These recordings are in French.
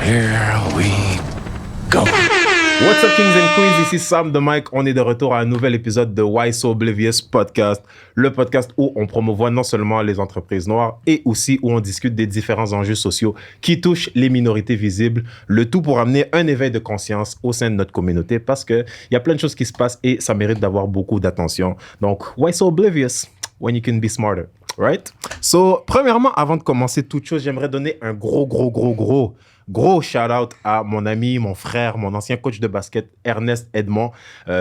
Here we go. What's up, Kings and Queens? Ici Sam de Mike. On est de retour à un nouvel épisode de Why So Oblivious Podcast, le podcast où on promouvoit non seulement les entreprises noires et aussi où on discute des différents enjeux sociaux qui touchent les minorités visibles, le tout pour amener un éveil de conscience au sein de notre communauté parce qu'il y a plein de choses qui se passent et ça mérite d'avoir beaucoup d'attention. Donc, Why So Oblivious when you can be smarter, right? So, premièrement, avant de commencer toute chose, j'aimerais donner un gros shout-out à mon ami, mon frère, mon ancien coach de basket, Ernest Edmond.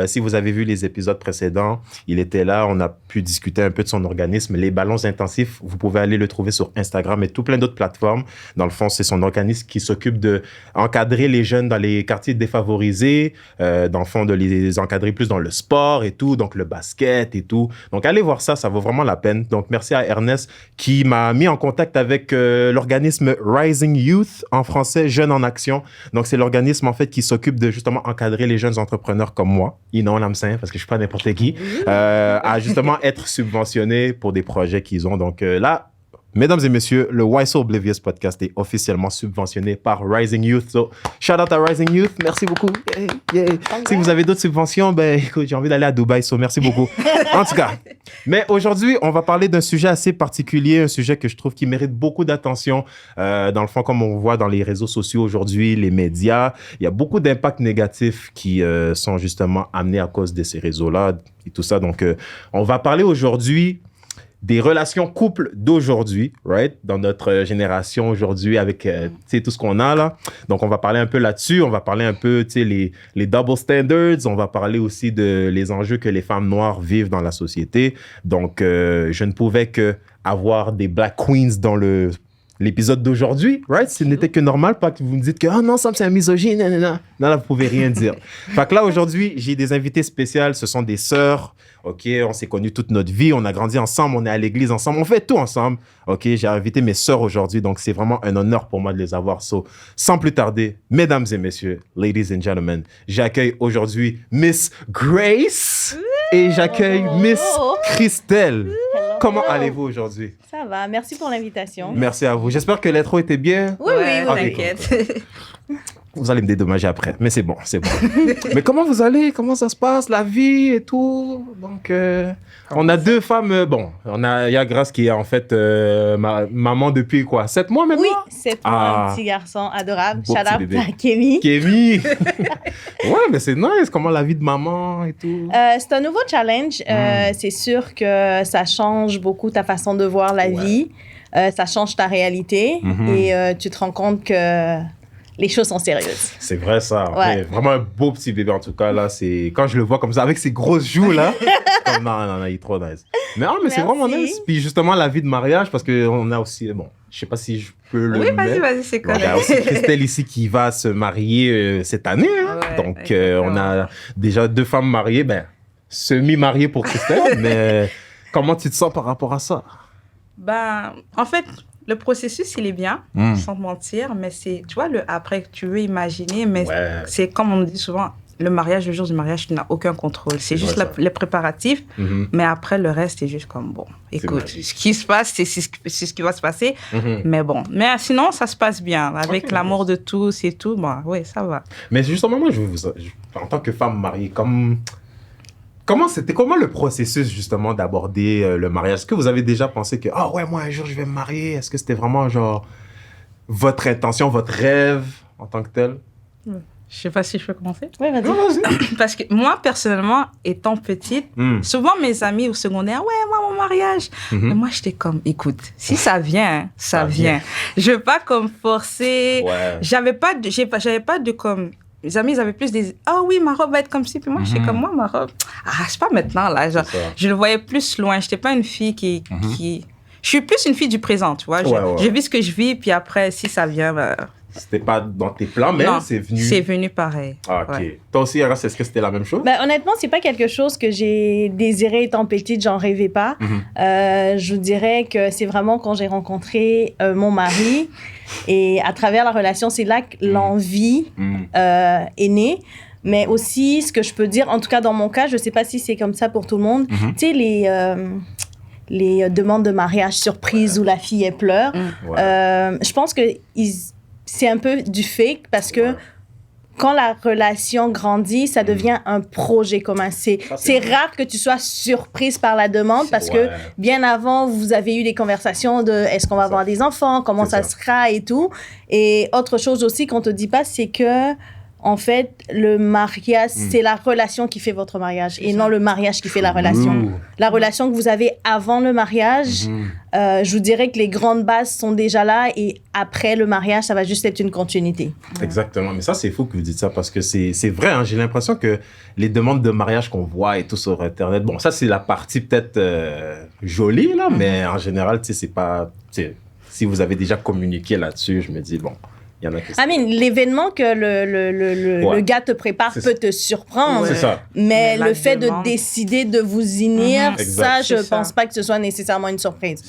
Si vous avez vu les épisodes précédents, il était là, on a pu discuter un peu de son organisme. Les Ballons Intensifs, vous pouvez aller le trouver sur Instagram et tout plein d'autres plateformes. Dans le fond, c'est son organisme qui s'occupe d'encadrer les jeunes dans les quartiers défavorisés, dans le fond, de les encadrer plus dans le sport et tout, donc le basket et tout. Donc, allez voir ça, ça vaut vraiment la peine. Donc, merci à Ernest qui m'a mis en contact avec l'organisme Rising Youth en français. Jeunes en Action. Donc, c'est l'organisme, en fait, qui s'occupe de, justement, encadrer les jeunes entrepreneurs comme moi, you know what I'm saying, parce que je suis pas n'importe qui, à, justement, être subventionnés pour des projets qu'ils ont. Donc, là, mesdames et messieurs, le Why So Oblivious Podcast est officiellement subventionné par Rising Youth. So, shout out à Rising Youth. Merci beaucoup. Yeah. Si vous avez d'autres subventions, ben, écoute, j'ai envie d'aller à Dubaï. So, merci beaucoup. En tout cas. Mais aujourd'hui, on va parler d'un sujet assez particulier, un sujet que je trouve qui mérite beaucoup d'attention. Dans le fond, comme on voit dans les réseaux sociaux aujourd'hui, les médias, il y a beaucoup d'impacts négatifs qui sont justement amenés à cause de ces réseaux-là et tout ça. Donc, on va parler aujourd'hui des relations couples d'aujourd'hui, right? Dans notre génération aujourd'hui avec tout ce qu'on a là. Donc, on va parler un peu là-dessus. On va parler un peu, les double standards. On va parler aussi de les enjeux que les femmes noires vivent dans la société. Donc, je ne pouvais que avoir des Black Queens dans l'épisode d'aujourd'hui, right? Ce n'était que normal, pas que vous me dites que « Oh non, Sam, c'est un misogyne, nanana. » Non, là, vous pouvez rien dire. Fait que là, aujourd'hui, j'ai des invités spéciales. Ce sont des sœurs, OK? On s'est connus toute notre vie. On a grandi ensemble. On est à l'église ensemble. On fait tout ensemble, OK? J'ai invité mes sœurs aujourd'hui. Donc, c'est vraiment un honneur pour moi de les avoir. So, sans plus tarder, mesdames et messieurs, ladies and gentlemen, j'accueille aujourd'hui Miss Grace et j'accueille Miss Christelle. Comment allez-vous aujourd'hui? Ça va, merci pour l'invitation. Merci à vous. J'espère que l'intro était bien. Oui, t'inquiète. Vous allez me dédommager après, mais c'est bon. Mais comment vous allez? Comment ça se passe? La vie et tout? Donc, on a deux femmes. Il y a Grace qui est en fait maman depuis quoi? 7 mois maintenant? Oui, 7 mois, un petit garçon adorable. Beau Shout petit out bébé. à Kémy. Ouais, mais c'est nice. Comment la vie de maman et tout? C'est un nouveau challenge. C'est sûr que ça change beaucoup ta façon de voir la vie. Ça change ta réalité. Et tu te rends compte que les choses sont sérieuses. C'est vrai ça. Ouais. Ouais, vraiment un beau petit bébé en tout cas là. C'est quand je le vois comme ça avec ses grosses joues là. Comme, non, il est trop nice. Mais c'est vraiment nice. Puis justement la vie de mariage parce que on a aussi je sais pas si je peux le mettre. Vas-y, c'est correct. Il y a aussi Christelle ici qui va se marier cette année. Hein? Ouais, donc exactement. on a déjà 2 femmes mariées, semi-mariées pour Christelle. Mais comment tu te sens par rapport à ça? En fait, le processus, il est bien, sans te mentir, mais c'est, tu vois, le après que tu veux imaginer, mais c'est comme on dit souvent, le mariage, le jour du mariage, tu n'as aucun contrôle. C'est juste les préparatifs, mais après, le reste, c'est juste comme, bon, écoute, ce qui se passe, c'est ce qui va se passer, mais bon. Mais sinon, ça se passe bien, avec l'amour de tous et tout, oui, ça va. Mais justement, moi, en tant que femme mariée, comment le processus justement d'aborder le mariage? Est-ce que vous avez déjà pensé que moi un jour je vais me marier? Est-ce que c'était vraiment genre votre intention, votre rêve en tant que tel? Je sais pas si je peux commencer. Oui, vas-y. Non, vas-y. Parce que moi, personnellement, étant petite, souvent mes amis au secondaire, moi, mon mariage. Mais moi, j'étais comme, écoute, si ça vient, ça vient. Je veux pas comme forcer. Ouais. J'avais pas de comme... Mes amis, ils avaient plus des... oui, ma robe va être comme ci. Puis moi, j'étais comme, moi, ma robe... c'est pas maintenant, là. Genre, je le voyais plus loin. J'étais pas une fille qui... Je suis plus une fille du présent, tu vois. Je vis ce que je vis, puis après, si ça vient... C'était pas dans tes plans, mais c'est venu... c'est venu pareil. Ah, OK. Toi aussi, Aras, est-ce que c'était la même chose? Honnêtement, c'est pas quelque chose que j'ai désiré étant petite, j'en rêvais pas. Je vous dirais que c'est vraiment quand j'ai rencontré mon mari et à travers la relation, c'est là que l'envie est née. Mais aussi, ce que je peux dire, en tout cas dans mon cas, je sais pas si c'est comme ça pour tout le monde, tu sais, les demandes de mariage surprise où la fille elle pleure, je pense que c'est un peu du fake parce que quand la relation grandit, ça devient un projet commun. C'est rare que tu sois surprise par la demande parce que bien avant, vous avez eu des conversations de est-ce qu'on va avoir des enfants, comment ça sera et tout. Et autre chose aussi qu'on te dit pas, c'est que en fait, le mariage, c'est la relation qui fait votre mariage et non le mariage qui fait la relation. La relation que vous avez avant le mariage, je vous dirais que les grandes bases sont déjà là et après le mariage, ça va juste être une continuité. Exactement. Mais ça, c'est fou que vous dites ça parce que c'est vrai. Hein, j'ai l'impression que les demandes de mariage qu'on voit et tout sur Internet, bon, ça, c'est la partie peut-être jolie, là, mais en général, tu sais, c'est pas... Si vous avez déjà communiqué là-dessus, je me dis, bon... l'événement que le gars te prépare peut te surprendre. C'est ça. Mais le fait de décider de vous unir, ça, je pense pas que ce soit nécessairement une surprise.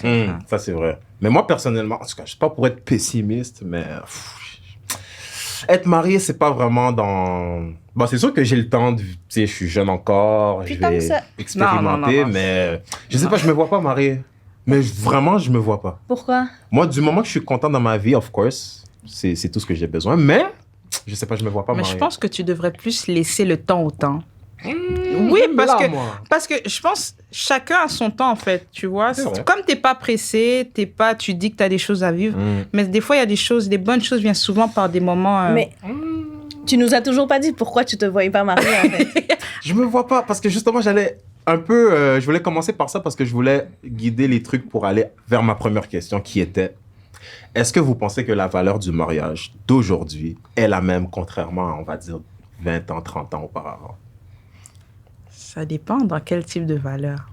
Ça, c'est vrai. Mais moi, personnellement, en tout cas, je suis pas pour être pessimiste, mais être marié, c'est pas vraiment dans... Bon, c'est sûr que j'ai le temps de... Tu sais, je suis jeune encore, je vais expérimenter, mais je sais pas, je me vois pas marié. Mais vraiment, je me vois pas. Pourquoi? Moi, du moment que je suis content dans ma vie, of course... C'est tout ce que j'ai besoin. Mais, je sais pas, je me vois pas marié. Mais je pense que tu devrais plus laisser le temps au temps. Oui, parce que je pense chacun a son temps, en fait, tu vois. Comme t'es pas pressé, tu dis que t'as des choses à vivre, mais des fois, il y a des choses, des bonnes choses viennent souvent par des moments... Mais tu nous as toujours pas dit pourquoi tu te voyais pas marié, en fait. Je me vois pas, parce que justement, j'allais un peu... je voulais commencer par ça parce que je voulais guider les trucs pour aller vers ma première question qui était... Est-ce que vous pensez que la valeur du mariage d'aujourd'hui est la même, contrairement à, on va dire, 20 ans, 30 ans auparavant? Ça dépend dans quel type de valeur.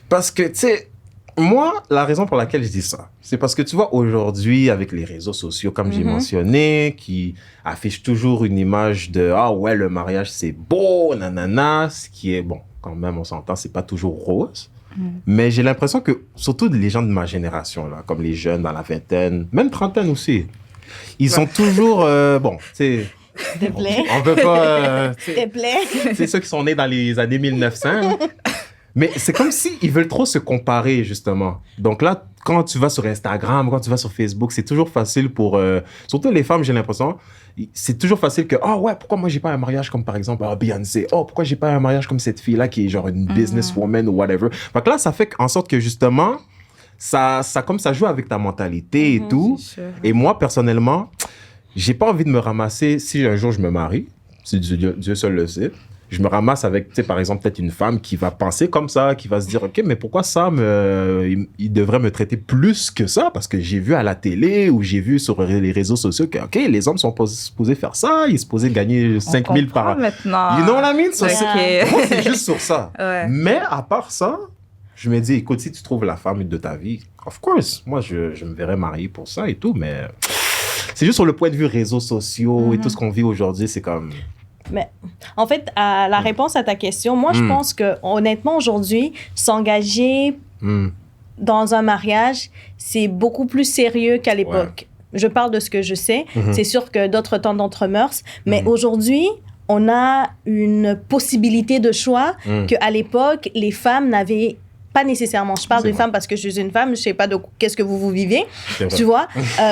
Parce que, tu sais, moi, la raison pour laquelle je dis ça, c'est parce que, tu vois, aujourd'hui, avec les réseaux sociaux, comme j'ai mentionné, qui affichent toujours une image de « Ah ouais, le mariage, c'est beau, nanana », ce qui est, bon, quand même, on s'entend, c'est pas toujours rose. Mais j'ai l'impression que, surtout les gens de ma génération, là, comme les jeunes dans la vingtaine, même trentaine aussi, ils sont toujours, bon, tu sais... S'il te plaît. On peut pas... S'il te plaît. C'est ceux qui sont nés dans les années 1900. Mais c'est comme s'ils veulent trop se comparer, justement. Donc là, quand tu vas sur Instagram, quand tu vas sur Facebook, c'est toujours facile pour... surtout les femmes, j'ai l'impression, c'est toujours facile que, oh ouais, pourquoi moi j'ai pas un mariage comme par exemple Beyoncé? Oh, pourquoi j'ai pas un mariage comme cette fille-là qui est genre une businesswoman ou whatever? Donc là, ça fait en sorte que justement, ça joue avec ta mentalité et tout. Et moi, personnellement, j'ai pas envie de me ramasser, si un jour je me marie, si Dieu seul le sait, je me ramasse avec, tu sais, par exemple, peut-être une femme qui va penser comme ça, qui va se dire, OK, mais pourquoi ça, il devrait me traiter plus que ça? Parce que j'ai vu à la télé ou j'ai vu sur les réseaux sociaux que, OK, les hommes sont supposés faire ça, ils sont supposés gagner 5 000 par... maintenant. You know what I mean? Moi, c'est juste sur ça. Mais à part ça, je me dis, écoute, si tu trouves la femme de ta vie, of course, moi, je me verrais marier pour ça et tout, mais c'est juste sur le point de vue réseaux sociaux et tout ce qu'on vit aujourd'hui, c'est comme... Mais en fait, la réponse à ta question, moi, je pense que honnêtement, aujourd'hui, s'engager dans un mariage, c'est beaucoup plus sérieux qu'à l'époque. Je parle de ce que je sais. C'est sûr que d'autres temps, d'autres mœurs. Mais aujourd'hui, on a une possibilité de choix qu'à l'époque, les femmes n'avaient pas nécessairement. Je parle de femmes parce que je suis une femme, je sais pas de qu'est-ce que vous vivez, tu vois.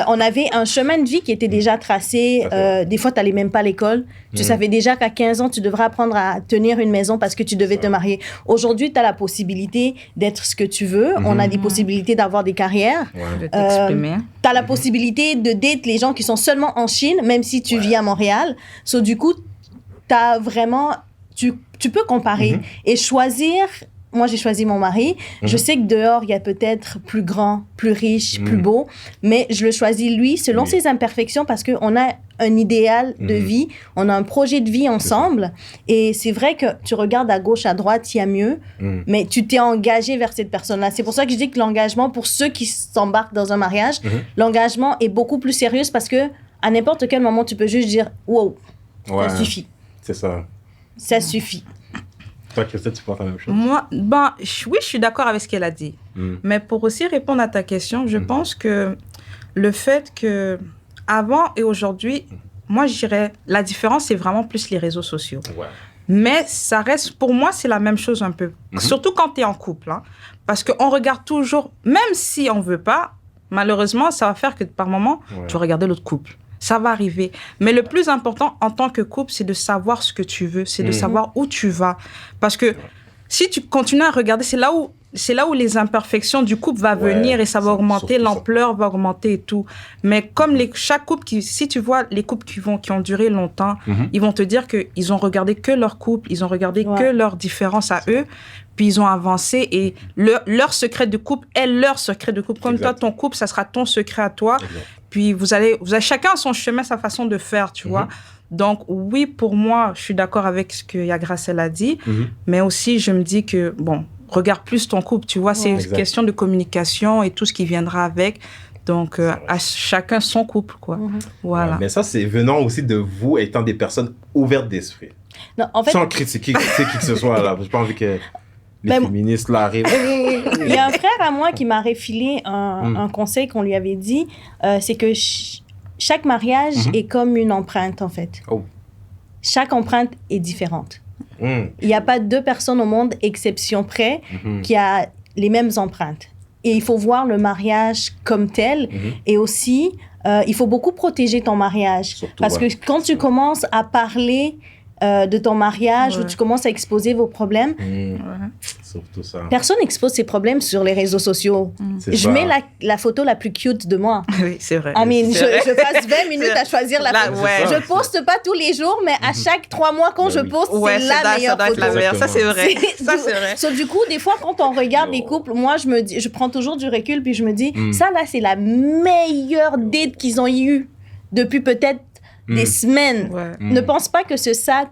On avait un chemin de vie qui était déjà tracé. Des fois, tu n'allais même pas à l'école. Tu savais déjà qu'à 15 ans, tu devrais apprendre à tenir une maison parce que tu devais te marier. Aujourd'hui, tu as la possibilité d'être ce que tu veux. On a des possibilités d'avoir des carrières. De t'exprimer. Tu as la possibilité de date les gens qui sont seulement en Chine, même si tu vis à Montréal. So, du coup, t'as vraiment... Tu peux comparer et choisir... Moi, j'ai choisi mon mari. Je sais que dehors, il y a peut-être plus grand, plus riche, plus beau, mais je le choisis lui selon ses imperfections parce qu'on a un idéal de vie, on a un projet de vie ensemble. Et c'est vrai que tu regardes à gauche, à droite, il y a mieux, mais tu t'es engagé vers cette personne-là. C'est pour ça que je dis que l'engagement, pour ceux qui s'embarquent dans un mariage, l'engagement est beaucoup plus sérieux parce que à n'importe quel moment, tu peux juste dire « Wow, ça suffit. » C'est ça. Ça suffit. Toi, Christelle, tu penses la même chose? Moi, oui, je suis d'accord avec ce qu'elle a dit. Mais pour aussi répondre à ta question, je pense que le fait que avant et aujourd'hui, moi, je dirais, la différence, c'est vraiment plus les réseaux sociaux. Mais ça reste, pour moi, c'est la même chose un peu. Surtout quand tu es en couple. Hein, parce qu'on regarde toujours, même si on ne veut pas, Malheureusement, ça va faire que par moment, tu vas regarder l'autre couple. Ça va arriver. Mais le plus important en tant que couple, c'est de savoir ce que tu veux, c'est de savoir où tu vas. Parce que si tu continues à regarder, c'est là où les imperfections du couple vont venir et ça va augmenter, l'ampleur va augmenter et tout. Mais comme chaque couple, si tu vois les couples qui ont duré longtemps, ils vont te dire qu'ils ont regardé que leur couple, ils ont regardé que leurs différences à eux, puis ils ont avancé et leur secret de couple est leur secret de couple. Comme toi, ton couple, ça sera ton secret à toi. Puis vous allez chacun son chemin, sa façon de faire, tu vois. Donc oui, pour moi, je suis d'accord avec ce que Yagracel a dit, mais aussi je me dis que, bon, regarde plus ton couple, tu vois, c'est une question de communication et tout ce qui viendra avec. Donc, à chacun son couple, quoi. Voilà. Ouais, mais ça, c'est venant aussi de vous étant des personnes ouvertes d'esprit. Non, en fait... Sans critiquer qui que ce soit, là. J'ai pas envie que les féministes, là, arrivent. Il y a un frère à moi qui m'a refilé un conseil qu'on lui avait dit, c'est que chaque mariage est comme une empreinte, en fait. Chaque empreinte est différente. Il n'y a pas deux personnes au monde, exception près, qui a les mêmes empreintes. Et il faut voir le mariage comme tel. Et aussi, il faut beaucoup protéger ton mariage. Surtout, parce que quand tu commences à parler de ton mariage, où tu commences à exposer vos problèmes, surtout ça. Personne n'expose ses problèmes sur les réseaux sociaux. Je mets la photo la plus cute de moi. Oui, c'est vrai. Je passe 20 minutes à choisir la photo. Je poste pas tous les jours, mais à chaque 3 mois, quand je poste, c'est la meilleure photo. La meilleure. Ça, c'est vrai. Ça, c'est vrai. So, du coup, des fois, quand on regarde les couples, moi, je prends toujours du recul, puis je me dis, ça, là, c'est la meilleure date qu'ils ont eue depuis peut-être des semaines. Ne pense pas que c'est ça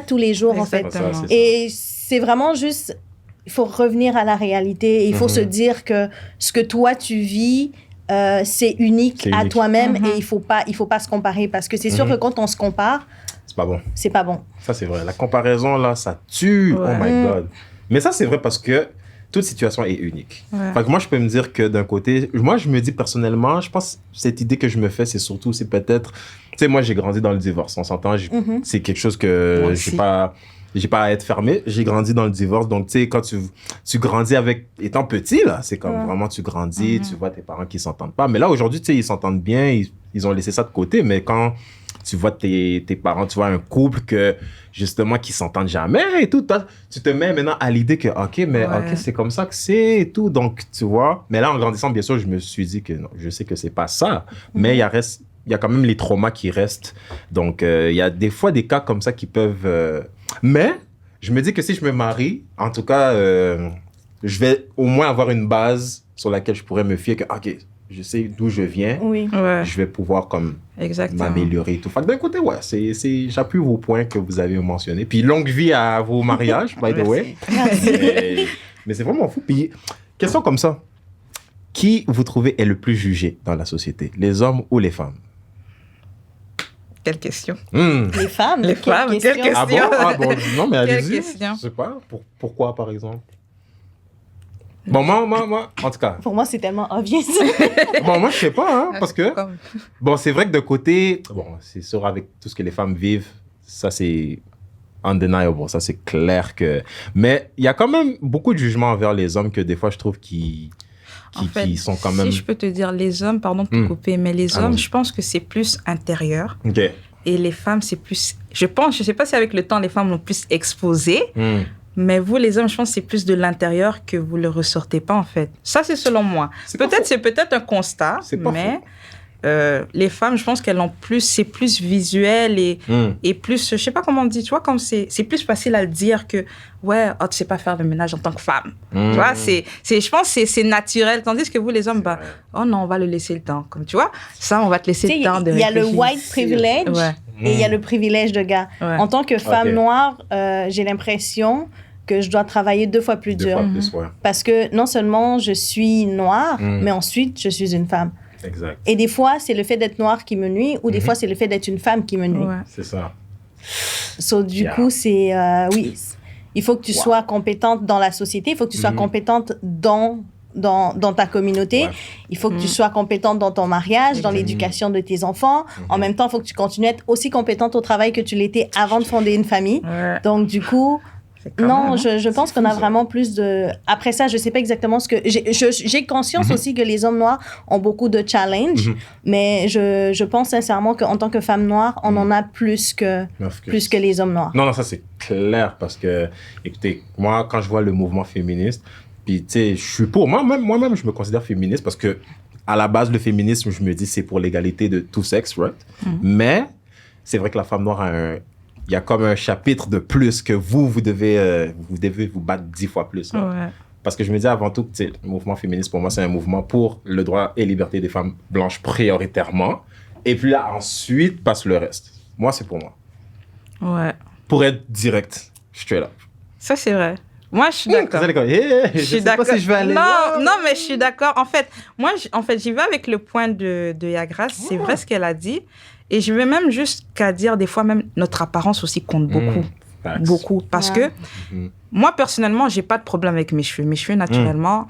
tous les jours, en fait. Et c'est vraiment juste... Il faut revenir à la réalité. Il faut se dire que ce que toi, tu vis, c'est unique à toi-même et il faut pas se comparer. Parce que c'est sûr que quand on se compare... C'est pas bon. C'est pas bon. Ça, c'est vrai. La comparaison, là, ça tue. Oh my God. Mais ça, c'est vrai parce que toute situation est unique. Fait que moi, je peux me dire que d'un côté... Moi, je me dis personnellement, je pense que cette idée que je me fais, c'est peut-être... Tu sais, moi, j'ai grandi dans le divorce. On s'entend, c'est quelque chose que j'ai pas à être fermé. J'ai grandi dans le divorce. Donc, tu sais, quand tu grandis étant petit, là, c'est comme vraiment tu grandis, tu vois tes parents qui s'entendent pas. Mais là, aujourd'hui, tu sais, ils s'entendent bien, ils ont laissé ça de côté. Mais quand tu vois tes parents, tu vois un couple justement, qui s'entendent jamais et tout, tu te mets maintenant à l'idée que, OK, c'est comme ça que c'est et tout. Donc, tu vois. Mais là, en grandissant, bien sûr, je me suis dit que non, je sais que c'est pas ça. Mais il y a quand même les traumas qui restent. Donc, il y a des fois des cas comme ça qui peuvent... Mais, je me dis que si je me marie, en tout cas, je vais au moins avoir une base sur laquelle je pourrais me fier que, OK, je sais d'où je viens. Je vais pouvoir comme m'améliorer et tout. Fait que d'un côté, j'appuie vos points que vous avez mentionnés. Puis, longue vie à vos mariages, by the way. Mais c'est vraiment fou. Puis, question comme ça. Qui vous trouvez est le plus jugé dans la société, les hommes ou les femmes? Quelle question? Les femmes? Les femmes, quelle question? Ah bon, non, mais allez-y. Quelle question? Je sais pas. Pourquoi, par exemple? Bon, moi, en tout cas. Pour moi, c'est tellement obvious. Bon, moi, je sais pas, parce que... Bon, c'est vrai que de côté... Bon, c'est sûr, avec tout ce que les femmes vivent, ça, c'est undeniable. Ça, c'est clair que... Mais il y a quand même beaucoup de jugements envers les hommes que des fois, je trouve qui sont quand même... Si je peux te dire, les hommes, pardon de te couper, mais les hommes, je pense que c'est plus intérieur. Et les femmes, c'est plus... Je sais pas si avec le temps, les femmes l'ont plus exposé, mais vous, les hommes, je pense que c'est plus de l'intérieur que vous le ressortez pas, en fait. Ça, c'est selon moi. C'est peut-être un constat, mais... les femmes, je pense qu'elles ont c'est plus visuel et plus, je sais pas comment on dit, tu vois, comme c'est plus facile à le dire que, tu sais pas faire le ménage en tant que femme. Tu vois, je pense que c'est naturel, tandis que vous, les hommes, oh non, on va le laisser le temps. Comme, tu vois, ça, on va te laisser le temps de réfléchir. Il y a le white privilege et il y a le privilège de gars. En tant que femme noire, j'ai l'impression que je dois travailler 2 fois plus dur. Parce que non seulement je suis noire, mais ensuite, je suis une femme. Exact. Et des fois, c'est le fait d'être noire qui me nuit, ou des fois, c'est le fait d'être une femme qui me nuit. C'est ça. Du coup, c'est... il faut que tu sois compétente dans la société, il faut que tu sois compétente dans ta communauté, il faut que tu sois compétente dans ton mariage, dans l'éducation de tes enfants. En même temps, il faut que tu continues à être aussi compétente au travail que tu l'étais avant de fonder une famille. Donc, du coup... Non, je pense qu'on a vraiment plus de... Après ça, je sais pas exactement ce que... J'ai conscience aussi que les hommes noirs ont beaucoup de challenges, mais je pense sincèrement qu'en tant que femme noire, on en a plus que les hommes noirs. Non, ça c'est clair parce que, écoutez, moi, quand je vois le mouvement féministe, puis tu sais, je suis pour... Moi-même, je me considère féministe parce que à la base, le féminisme, je me dis, c'est pour l'égalité de tout sexe, right? Mais c'est vrai que la femme noire il y a comme un chapitre de plus que vous devez vous battre 10 fois plus. Ouais. Parce que je me dis avant tout que le mouvement féministe, pour moi, c'est un mouvement pour le droit et liberté des femmes blanches prioritairement. Et puis là, ensuite, passe le reste. Moi, c'est pour moi. Ouais. Pour être direct, straight up. Ça, c'est vrai. Moi, je suis d'accord. Je sais pas si je vais aller là. Non, mais je suis d'accord. En fait, moi, j'y vais avec le point de Yagras. C'est vrai ce qu'elle a dit. Et je vais même jusqu'à dire, des fois, même notre apparence aussi compte beaucoup. Beaucoup. Parce que moi, personnellement, j'ai pas de problème avec mes cheveux. Mes cheveux, naturellement,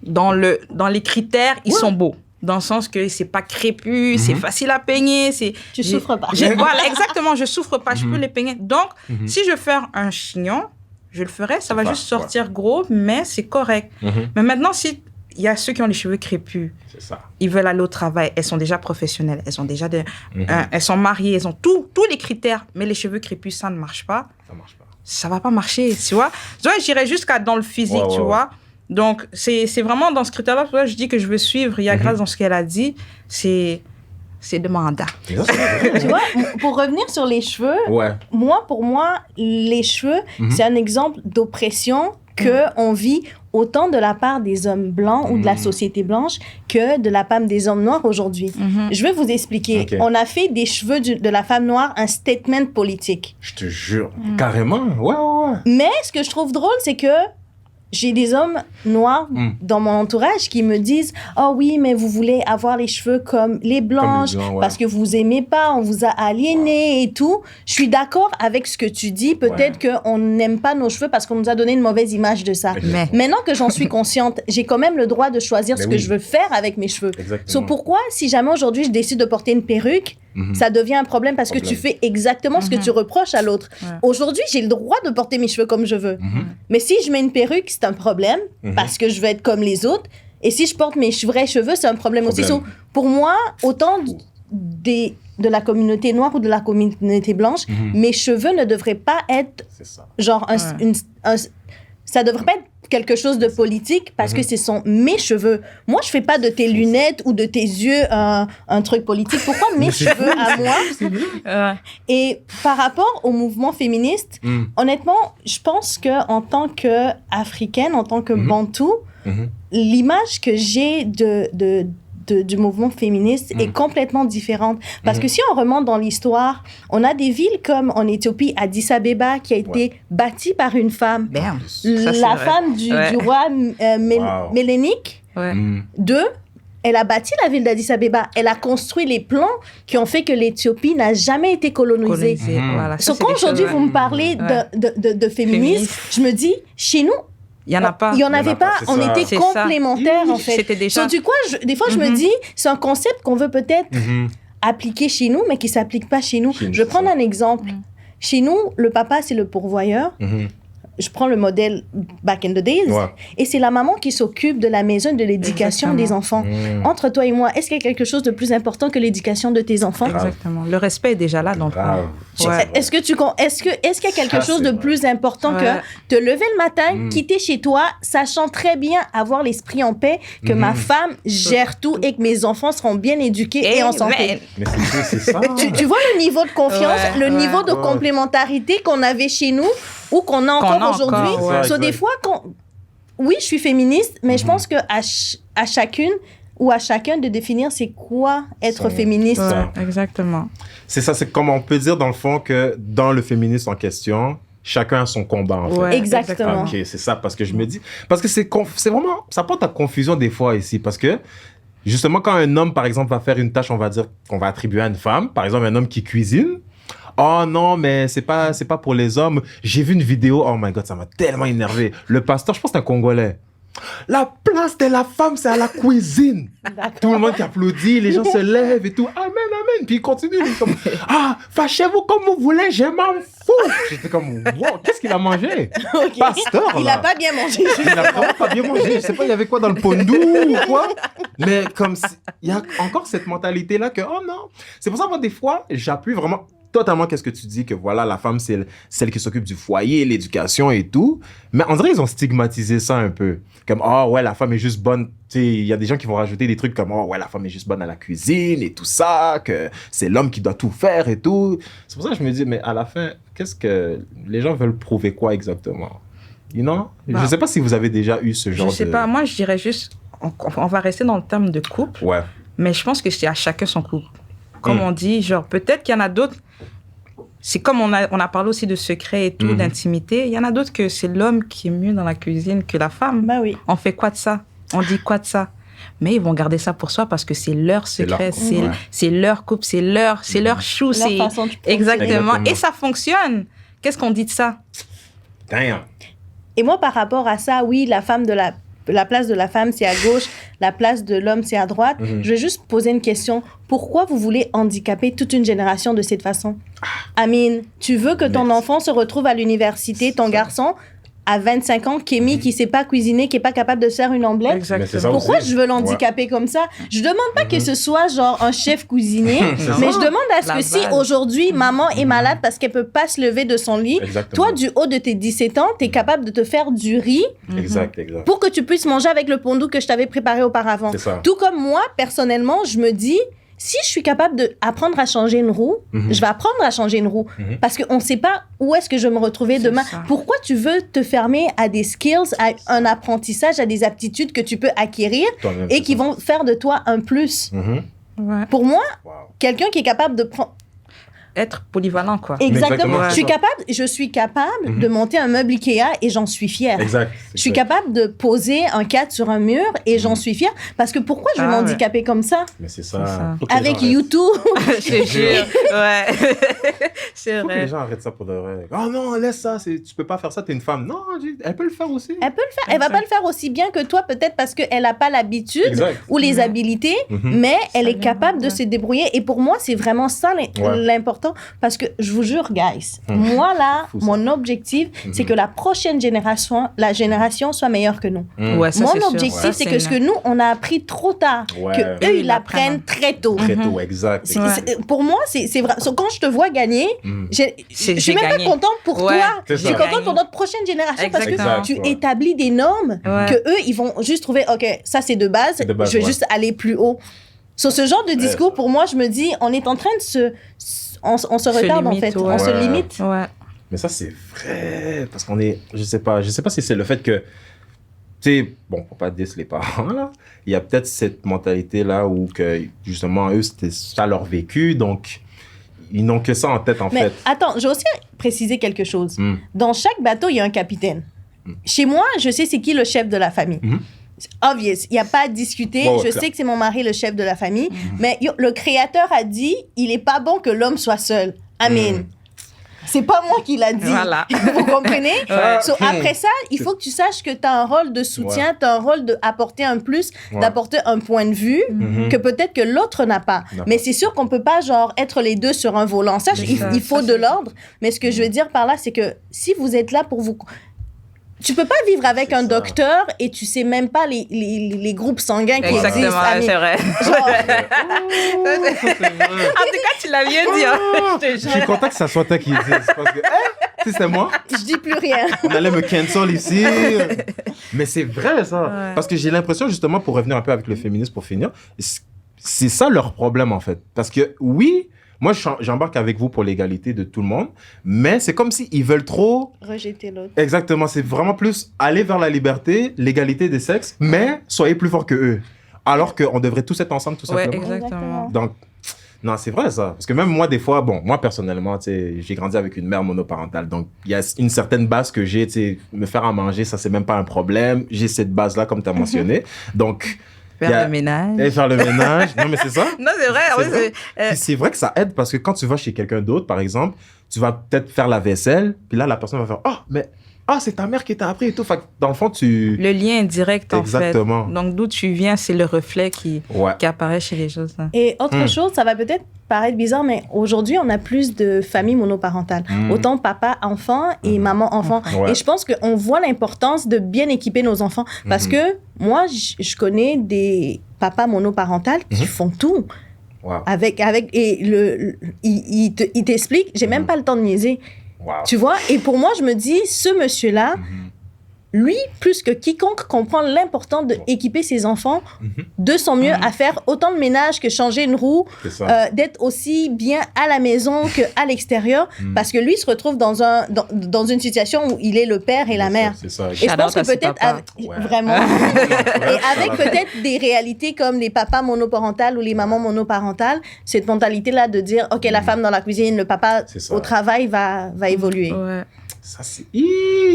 dans les critères, ils sont beaux. Dans le sens que c'est pas crépus, c'est facile à peigner. Tu souffres pas. Voilà, exactement, je souffre pas, je peux les peigner. Donc, si je fais un chignon, je le ferai, ça va juste sortir gros, mais c'est correct. Mais maintenant, si il y a ceux qui ont les cheveux crépus, c'est ça. Ils veulent aller au travail, elles sont déjà professionnelles, elles ont déjà elles sont mariées, elles ont tous les critères, mais les cheveux crépus, ça ne marche pas. Ça marche pas. Ça va pas marcher, tu vois. Donc, j'irais jusqu'à dans le physique, tu vois. Donc, c'est vraiment dans ce critère-là, pour ça je dis que je veux suivre Yagras dans ce qu'elle a dit, c'est de mandat. Tu vois, pour revenir sur les cheveux, pour moi, les cheveux, c'est un exemple d'oppression qu'on vit autant de la part des hommes blancs ou de la société blanche que de la part des hommes noirs aujourd'hui. Je vais vous expliquer. Okay. On a fait des cheveux de la femme noire un statement politique. Je te jure. Carrément. Ouais. Mais ce que je trouve drôle, c'est que j'ai des hommes noirs dans mon entourage qui me disent « Oh oui, mais vous voulez avoir les cheveux comme les blanches parce que vous aimez pas, on vous a aliénés et tout. » Je suis d'accord avec ce que tu dis. Peut-être qu'on n'aime pas nos cheveux parce qu'on nous a donné une mauvaise image de ça. Mais maintenant que j'en suis consciente, j'ai quand même le droit de choisir ce que je veux faire avec mes cheveux. Donc pourquoi, si jamais aujourd'hui je décide de porter une perruque, ça devient un problème parce que tu fais exactement ce que tu reproches à l'autre. Aujourd'hui, j'ai le droit de porter mes cheveux comme je veux. Mais si je mets une perruque, c'est un problème parce que je veux être comme les autres. Et si je porte mes vrais cheveux, c'est un problème aussi. So, pour moi, autant de la communauté noire ou de la communauté blanche, mes cheveux ne devraient pas être genre ça devrait pas être quelque chose de politique parce que ce sont mes cheveux. Moi, je fais pas de tes lunettes ou de tes yeux un truc politique. Pourquoi mes cheveux à moi? Et par rapport au mouvement féministe, honnêtement, je pense que en tant qu'Africaine, en tant que Bantou, l'image que j'ai du mouvement féministe est complètement différente. Parce que si on remonte dans l'histoire, on a des villes comme en Éthiopie, Addis Abeba, qui a été bâtie par une femme. La femme du roi Mélénique II, elle a bâti la ville d'Addis Abeba. Elle a construit les plans qui ont fait que l'Éthiopie n'a jamais été colonisée. Voilà, quand aujourd'hui vous me parlez de féminisme, je me dis, chez nous, il n'y en a pas. Il n'y en avait pas. On était complémentaires, en fait. C'était déjà... Du coup, des fois, je me dis, c'est un concept qu'on veut peut-être appliquer chez nous, mais qui ne s'applique pas chez nous. Je vais prendre un exemple. Chez nous, le papa, c'est le pourvoyeur. Je prends le modèle back in the days. Et c'est la maman qui s'occupe de la maison, de l'éducation des enfants. Entre toi et moi, est-ce qu'il y a quelque chose de plus important que l'éducation de tes enfants? Exactement. Le respect est déjà là dans le fond. Est-ce qu'il y a quelque chose de plus important que te lever le matin, quitter chez toi, sachant très bien avoir l'esprit en paix, que ma femme gère tout et que mes enfants seront bien éduqués et en santé? Mais c'est ça. Tu vois le niveau de confiance, le niveau de complémentarité qu'on avait chez nous ou qu'on a encore aujourd'hui. Des fois, oui, je suis féministe, mais je pense qu'à chacune ou à chacun de définir c'est quoi être féministe. Exactement. C'est ça, c'est comme on peut dire dans le fond que dans le féminisme en question, chacun a son combat en fait. Exactement. Ok, c'est ça, parce que je me dis... Parce que c'est vraiment... Ça porte à confusion des fois ici, parce que justement quand un homme, par exemple, va faire une tâche, on va dire qu'on va attribuer à une femme, par exemple un homme qui cuisine, oh non, mais c'est pas pour les hommes. J'ai vu une vidéo, oh my God, ça m'a tellement énervé. Le pasteur, je pense que c'est un Congolais. la place de la femme, c'est à la cuisine. Tout le monde qui applaudit, les gens se lèvent et tout. Amen, amen. Puis il continue. Il est comme, fâchez-vous comme vous voulez, je m'en fous. J'étais comme, wow, qu'est-ce qu'il a mangé? Okay. Pasteur, là. Il a pas bien mangé. Il a vraiment pas bien mangé. Je sais pas, il y avait quoi dans le pondou ou quoi. Mais comme, il y a encore cette mentalité-là que, oh non. C'est pour ça, moi, des fois, j'appuie vraiment totalement qu'est-ce que tu dis, que voilà, la femme, c'est celle qui s'occupe du foyer, l'éducation et tout. Mais on dirait qu'ils ont stigmatisé ça un peu. Comme, oh ouais, la femme est juste bonne. Tu sais, il y a des gens qui vont rajouter des trucs comme, oh ouais, la femme est juste bonne à la cuisine et tout ça, que c'est l'homme qui doit tout faire et tout. C'est pour ça que je me dis, mais à la fin, qu'est-ce que les gens veulent prouver quoi exactement? You know? Je sais pas si vous avez déjà eu ce genre de... Je sais pas, moi je dirais juste, on va rester dans le terme de couple. Ouais. Mais je pense que c'est à chacun son couple. Comme on dit, genre, peut-être qu'il y en a d'autres, c'est comme on a parlé aussi de secrets et tout, d'intimité. Il y en a d'autres que c'est l'homme qui est mieux dans la cuisine que la femme. Bah oui. On fait quoi de ça? On dit quoi de ça? Mais ils vont garder ça pour soi parce que c'est leur secret, c'est leur couple, c'est leur chou. Leur façon de Exactement. Et ça fonctionne. Qu'est-ce qu'on dit de ça? Damn. Et moi, par rapport à ça, oui, la place de la femme, c'est à gauche, la place de l'homme, c'est à droite. Je vais juste poser une question. Pourquoi vous voulez handicaper toute une génération de cette façon? Amine, tu veux que ton enfant se retrouve à l'université, ton garçon, à 25 ans, Kémy, qui ne sait pas cuisiner, qui n'est pas capable de faire une omelette? Exactement. Pourquoi je veux l'handicaper comme ça? Je ne demande pas que ce soit genre un chef cuisinier, mais je demande à ce que si aujourd'hui, maman est malade parce qu'elle ne peut pas se lever de son lit, toi, du haut de tes 17 ans, tu es capable de te faire du riz pour que tu puisses manger avec le pondou que je t'avais préparé auparavant. Tout comme moi, personnellement, je me dis... Si je suis capable d'apprendre à changer une roue, je vais apprendre à changer une roue. Parce qu'on ne sait pas où est-ce que je vais me retrouver demain. Pourquoi tu veux te fermer à des skills, à un apprentissage, à des aptitudes que tu peux acquérir et qui vont faire de toi un plus? Pour moi, quelqu'un qui est capable de prendre... Être polyvalent, quoi. Exactement. Je suis capable de monter un meuble Ikea et j'en suis fière. Je suis capable de poser un cadre sur un mur et j'en suis fière. Parce que pourquoi je vais m'handicaper comme ça? Mais c'est ça. Avec YouTube. Je te jure. Ouais. C'est Faut vrai. que les gens arrêtent ça pour de vrai. Oh non, laisse ça. Tu peux pas faire ça, t'es une femme. Non, elle peut le faire aussi. Elle peut le faire. Elle va pas le faire aussi bien que toi, peut-être parce qu'elle n'a pas l'habitude ou les habilités, mais elle est capable de se débrouiller. Et pour moi, c'est vraiment ça l'important. Parce que je vous jure, guys, moi là, mon objectif, c'est que la prochaine génération, soit meilleure que nous. Ouais, ça, mon objectif, c'est que ce que nous, on a appris trop tard, que eux, ils l'apprennent très tôt. Très tôt, exact. Pour moi, c'est vrai. Quand je te vois gagner, je suis même pas contente pour toi. Je suis contente pour notre prochaine génération parce que tu établis des normes que eux, ils vont juste trouver, OK, ça c'est de base, je vais juste aller plus haut. Sur ce genre de discours, pour moi, je me dis, on est en train de on se retarde, en fait. On se limite. Mais ça, c'est vrai. Parce qu'on est... Je sais pas si c'est le fait que... Tu sais, bon, pour pas dire les parents, là, il y a peut-être cette mentalité-là où, que, justement, eux, c'était ça leur vécu. Donc, ils n'ont que ça en tête, en fait. Mais attends, j'ai aussi précisé quelque chose. Dans chaque bateau, il y a un capitaine. Chez moi, je sais c'est qui le chef de la famille. Obvious, il n'y a pas à discuter. Je sais que c'est mon mari le chef de la famille, mais le créateur a dit il n'est pas bon que l'homme soit seul. Amen. C'est pas moi qui l'a dit. Voilà. Vous comprenez? Après ça, il faut que tu saches que tu as un rôle de soutien, tu as un rôle d'apporter un plus, d'apporter un point de vue que peut-être que l'autre n'a pas. Mais c'est sûr qu'on ne peut pas genre être les deux sur un volant. Ça, il faut de l'ordre. Mais ce que je veux dire par là, c'est que si vous êtes là pour vous... Tu peux pas vivre avec un docteur et tu sais même pas les groupes sanguins qui existent. Exactement, c'est vrai. En tout cas, tu l'as bien dit. Je suis content que ça soit toi qui le dise. Parce que, c'est moi. Je dis plus rien. On allait me cancel ici. Mais c'est vrai, ça. Parce que j'ai l'impression, justement, pour revenir un peu avec le féminisme, pour finir, c'est ça leur problème, en fait. Parce que, oui... Moi, j'embarque avec vous pour l'égalité de tout le monde, mais c'est comme s'ils veulent trop... Rejeter l'autre. Exactement, c'est vraiment plus aller vers la liberté, l'égalité des sexes, mais soyez plus forts que eux. Alors qu'on devrait tous être ensemble, tout simplement. Ouais, exactement. Donc, non, c'est vrai ça. Parce que même moi, des fois, bon, moi personnellement, j'ai grandi avec une mère monoparentale. Donc, il y a une certaine base que j'ai, me faire à manger, ça, c'est même pas un problème. J'ai cette base-là, comme tu as mentionné. Donc... Faire le ménage. Et faire le ménage. Non, mais c'est ça. Non, c'est vrai. C'est vrai que ça aide parce que quand tu vas chez quelqu'un d'autre, par exemple, tu vas peut-être faire la vaisselle, puis là, la personne va faire « Oh, mais ah, c'est ta mère qui t'a appris et tout. Fait que, dans le fond, tu... Le lien est direct, en fait. Exactement. Donc, d'où tu viens, c'est le reflet qui apparaît chez les gens. Ça. Et autre chose, ça va peut-être paraître bizarre, mais aujourd'hui, on a plus de familles monoparentales. Autant papa-enfant et maman-enfant. Ouais. Et je pense qu'on voit l'importance de bien équiper nos enfants. Parce que moi, je connais des papas monoparentales qui font tout. Wow. Et il t'explique, j'ai même pas le temps de niaiser. Wow. Tu vois? Et pour moi, je me dis, ce monsieur-là, lui, plus que quiconque, comprend l'importance d'équiper ses enfants de son mieux à faire autant de ménage que changer une roue, d'être aussi bien à la maison qu'à l'extérieur, parce que lui il se retrouve dans une situation où il est le père et la mère. C'est ça. Et je pense que peut-être, vraiment, et avec peut-être des réalités comme les papas monoparentales ou les mamans monoparentales, cette mentalité-là de dire, OK, la femme dans la cuisine, le papa au travail va évoluer. Ouais. Ça, c'est...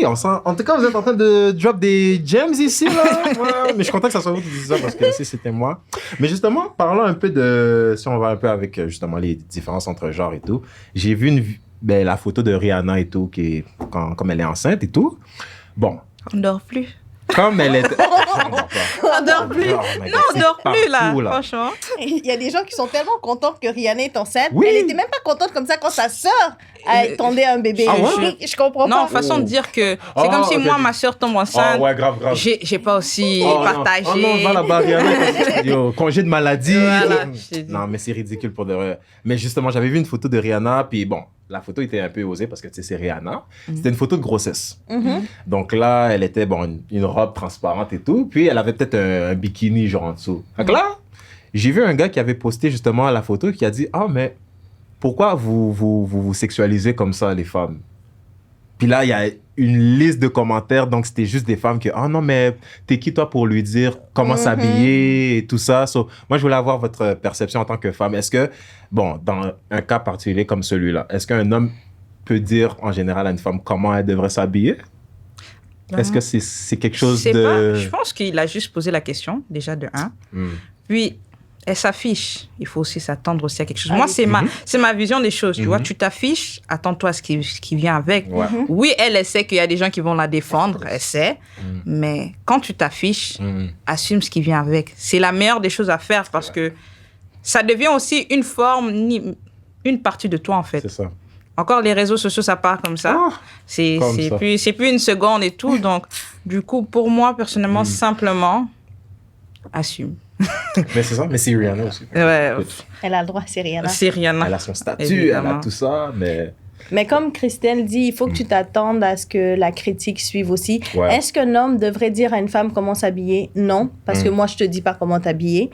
En tout cas, vous êtes en train de drop des gems ici, là. Ouais, mais je suis content que ça soit vous qui disiez ça, parce que si c'était moi. Mais justement, parlons un peu de... Si on va un peu avec, justement, les différences entre genres et tout. J'ai vu la photo de Rihanna et tout, comme elle est enceinte et tout. Bon. On ne dort plus. Comme elle était... On dort plus. Non, on dort plus, là, franchement. Il y a des gens qui sont tellement contents que Rihanna est enceinte. Oui. Elle était même pas contente comme ça quand sa sœur attendait un bébé. Ah ouais? Je comprends pas. Non, façon de dire que c'est comme si moi, ma sœur tombe enceinte. Ouais, grave. J'ai pas aussi partagé. Oh non, va là-bas, Rihanna. Yo, congé de maladie. Voilà, non, mais c'est ridicule pour de vrai. Mais justement, j'avais vu une photo de Rihanna, puis bon, la photo était un peu osée parce que, tu sais, c'est Rihanna. C'était une photo de grossesse. Donc là, elle était, une robe transparente et tout. Puis elle avait peut-être un bikini, genre en dessous. Donc là, j'ai vu un gars qui avait posté justement la photo qui a dit « Ah, mais pourquoi vous sexualisez comme ça, les femmes ?» Puis là, il y a une liste de commentaires. Donc, c'était juste des femmes qui « Ah non, mais t'es qui, toi, pour lui dire comment s'habiller et tout ça? » Moi, je voulais avoir votre perception en tant que femme. Est-ce que, dans un cas particulier comme celui-là, est-ce qu'un homme peut dire en général à une femme comment elle devrait s'habiller? Est-ce que c'est quelque chose de... Je pense qu'il a juste posé la question, déjà de 1. Puis, elle s'affiche. Il faut aussi s'attendre aussi à quelque chose. Moi, c'est ma vision des choses. Tu vois, tu t'affiches, attends-toi à ce qui vient avec. Oui, elle sait qu'il y a des gens qui vont la défendre, elle sait. Mais quand tu t'affiches, assume ce qui vient avec. C'est la meilleure des choses à faire parce que ça devient aussi une forme, une partie de toi, en fait. C'est ça. Encore, les réseaux sociaux, ça part comme ça. C'est plus une seconde et tout. Donc, du coup, pour moi, personnellement, simplement, assume. Mais c'est ça, mais c'est Rihanna aussi. Ouais. Elle a le droit, c'est Rihanna. C'est Rihanna. Elle a son statut, elle a tout ça, mais... Mais comme Christelle dit, il faut que tu t'attendes à ce que la critique suive aussi. Ouais. Est-ce qu'un homme devrait dire à une femme comment s'habiller? Non, parce que moi, je te dis pas comment t'habiller.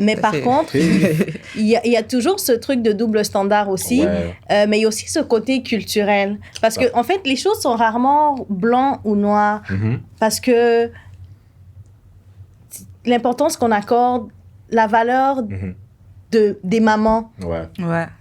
Mais par contre, il y a toujours ce truc de double standard aussi. Mais il y a aussi ce côté culturel. Parce que, en fait, les choses sont rarement blanc ou noir. Parce que l'importance qu'on accorde, la valeur des mamans. Ouais,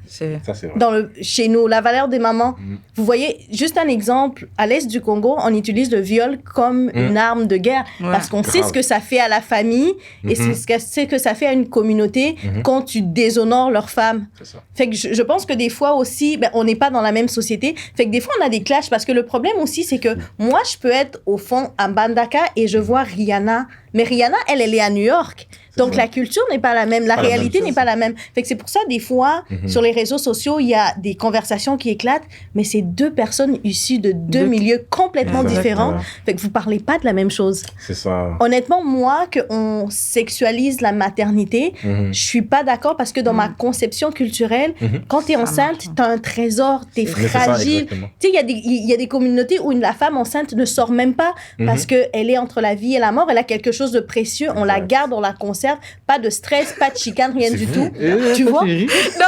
ça, c'est vrai. Chez nous, la valeur des mamans. Vous voyez, juste un exemple, à l'est du Congo, on utilise le viol comme une arme de guerre parce qu'on sait ce que ça fait à la famille et c'est ce que ça fait à une communauté quand tu déshonores leurs femmes. C'est ça. Fait que je pense que des fois aussi, on n'est pas dans la même société. Fait que des fois, on a des clashs parce que le problème aussi, c'est que moi, je peux être au fond à Mbandaka et je vois Rihanna. Mais Rihanna, elle est à New York. Donc, la culture n'est pas la même. La réalité n'est pas la même. Fait que c'est pour ça, des fois, sur les réseaux sociaux, il y a des conversations qui éclatent, mais c'est deux personnes issues de deux milieux complètement différents. Fait que vous parlez pas de la même chose. C'est ça. Honnêtement, moi, qu'on sexualise la maternité, je suis pas d'accord parce que dans ma conception culturelle, quand t'es enceinte, t'as un trésor, t'es fragile. Tu sais, il y a des communautés où la femme enceinte ne sort même pas parce qu'elle est entre la vie et la mort. Elle a quelque chose de précieux. On la garde, on la conserve. Pas de stress, pas de chicane, rien du tout. Tu vois? Non,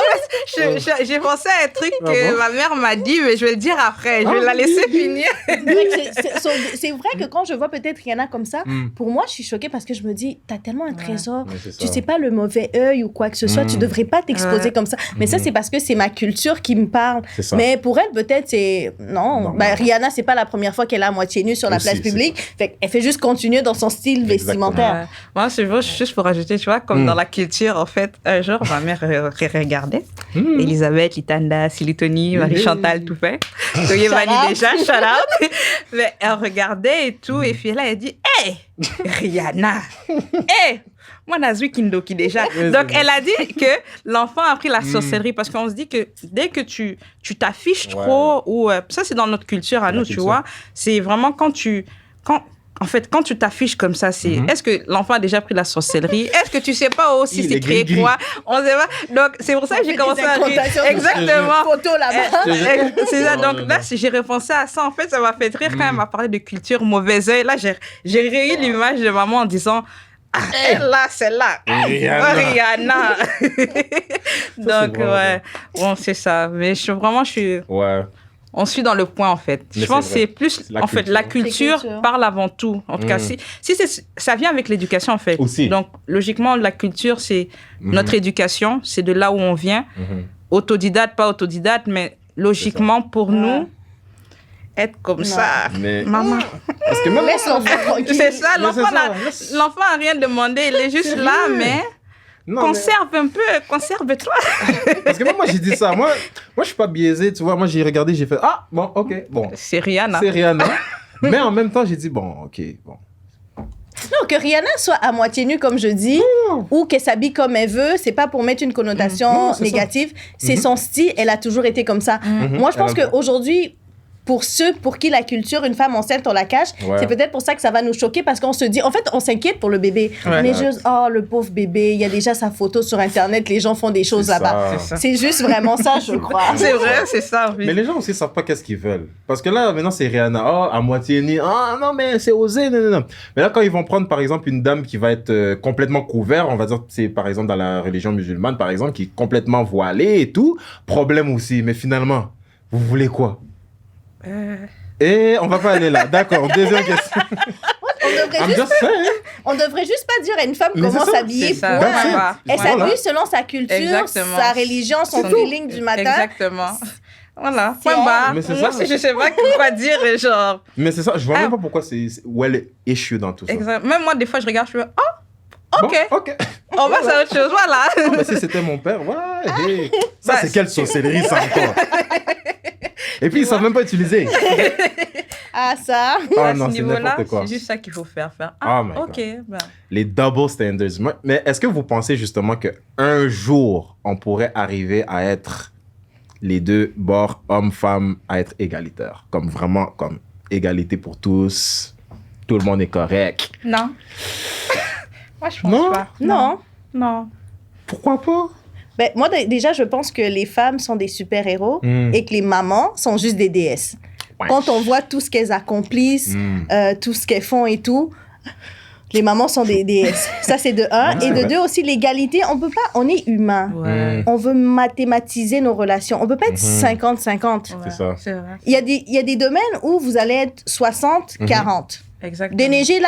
mais j'ai pensé à un truc que ma mère m'a dit, mais je vais le dire après. Je vais la laisser finir. C'est vrai que quand je vois peut-être Rihanna comme ça, pour moi, je suis choquée parce que je me dis, t'as tellement un trésor. Tu sais pas le mauvais œil ou quoi que ce soit. Tu devrais pas t'exposer comme ça. Mais ça, c'est parce que c'est ma culture qui me parle. Mais pour elle, peut-être, c'est... Non. Rihanna, c'est pas la première fois qu'elle est à moitié nue sur la place publique. Elle fait juste continuer dans son style vestimentaire. vestimentaire. Moi, c'est juste pour rajouter, tu vois, comme dans la culture, en fait, un jour, ma mère regardait Elisabeth, Litanda, Silitoni, Marie-Chantal, tout fait. Toyevani déjà, shout out. Mais elle regardait et tout, et puis là, elle dit, hey, Rihanna, hey, moi, Nazwi Kindoki déjà. Donc, elle a dit que l'enfant a appris la sorcellerie parce qu'on se dit que dès que tu t'affiches trop, ou ça, c'est dans notre culture à nous, tu vois, c'est vraiment quand tu t'affiches comme ça, c'est est-ce que l'enfant a déjà pris la sorcellerie? Est-ce que tu sais pas aussi c'est créé quoi? On sait pas. Donc, c'est pour ça que j'ai commencé à rire. Exactement. Photo là-bas. C'est ça. Donc, là, si j'ai repensé à ça, en fait, ça m'a fait rire quand elle m'a parlé de culture mauvais œil. Là, j'ai réuni l'image de maman en disant, elle là, celle-là. Rihanna. Donc, ouais. Bon, c'est ça. Mais je suis... Ouais. On suit dans le point, en fait. Mais je pense que c'est plus... En fait, la culture parle avant tout. En tout cas, ça vient avec l'éducation, en fait. Aussi. Donc, logiquement, la culture, c'est notre éducation. C'est de là où on vient. Autodidacte, pas autodidacte, mais logiquement, pour nous... être comme ça. Mais... Maman. Parce que même... Laisse l'enfant tranquille. C'est ça, l'enfant n'a rien demandé. Il est juste là, mais... Non, conserve-toi. Parce que moi, j'ai dit ça. Moi, je suis pas biaisé, tu vois. Moi, j'ai regardé, j'ai fait, ah, bon, ok, bon. C'est Rihanna. Mais en même temps, j'ai dit, bon, ok, bon. Non, que Rihanna soit à moitié nue, comme je dis, ou qu'elle s'habille comme elle veut, c'est pas pour mettre une connotation négative. C'est son style, elle a toujours été comme ça. Moi, je pense qu'aujourd'hui, pour ceux pour qui la culture, une femme enceinte, on la cache, c'est peut-être pour ça que ça va nous choquer, parce qu'on se dit, en fait, on s'inquiète pour le bébé. On est juste, oh, le pauvre bébé, il y a déjà sa photo sur Internet, les gens font des choses là-bas. C'est juste vraiment ça, je crois. C'est vrai, c'est ça, oui. Mais les gens aussi savent pas qu'est-ce qu'ils veulent. Parce que là, maintenant, c'est Rihanna, oh, à moitié nue, oh, non, mais c'est osé, non. Mais là, quand ils vont prendre, par exemple, une dame qui va être complètement couverte, on va dire, c'est par exemple dans la religion musulmane, par exemple, qui est complètement voilée et tout, problème aussi. Mais finalement, vous voulez quoi? Et on va pas aller là. D'accord, deuxième question. On devrait juste pas dire à une femme comment s'habiller. Elle s'habille selon sa culture, sa religion, son feeling du matin. Exactement. Voilà, point barre. Moi aussi, je sais pas quoi dire, genre... Mais c'est ça, je vois même pas pourquoi c'est... Où elle est issue dans tout ça. Même moi, des fois, je regarde, je fais, oh, ok. Bon, ok. On va à autre chose, voilà. Mais si c'était mon père, ouais. Ça, c'est quelle sorcellerie, ça, encore? Et puis, ils savent même pas utiliser. Ah, ça. Ah non, c'est n'importe quoi. C'est juste ça qu'il faut faire. Ah, ok. Les double standards. Mais est-ce que vous pensez justement qu'un jour, on pourrait arriver à être les deux bords, hommes-femmes, à être égalitaires? Comme vraiment, comme égalité pour tous, tout le monde est correct. Non. Moi, je pense pas. Non. Pourquoi pas? Ben, moi, déjà, je pense que les femmes sont des super-héros et que les mamans sont juste des déesses. Ouais. Quand on voit tout ce qu'elles accomplissent, tout ce qu'elles font et tout, les mamans sont des déesses. Ça, c'est de un. Et de deux aussi, l'égalité, on peut pas... On est humain. Ouais. On veut mathématiser nos relations. On peut pas être 50-50. Ouais, c'est ça. C'est vrai. Il y a des domaines où vous allez être 60-40. Exactement. Déneiger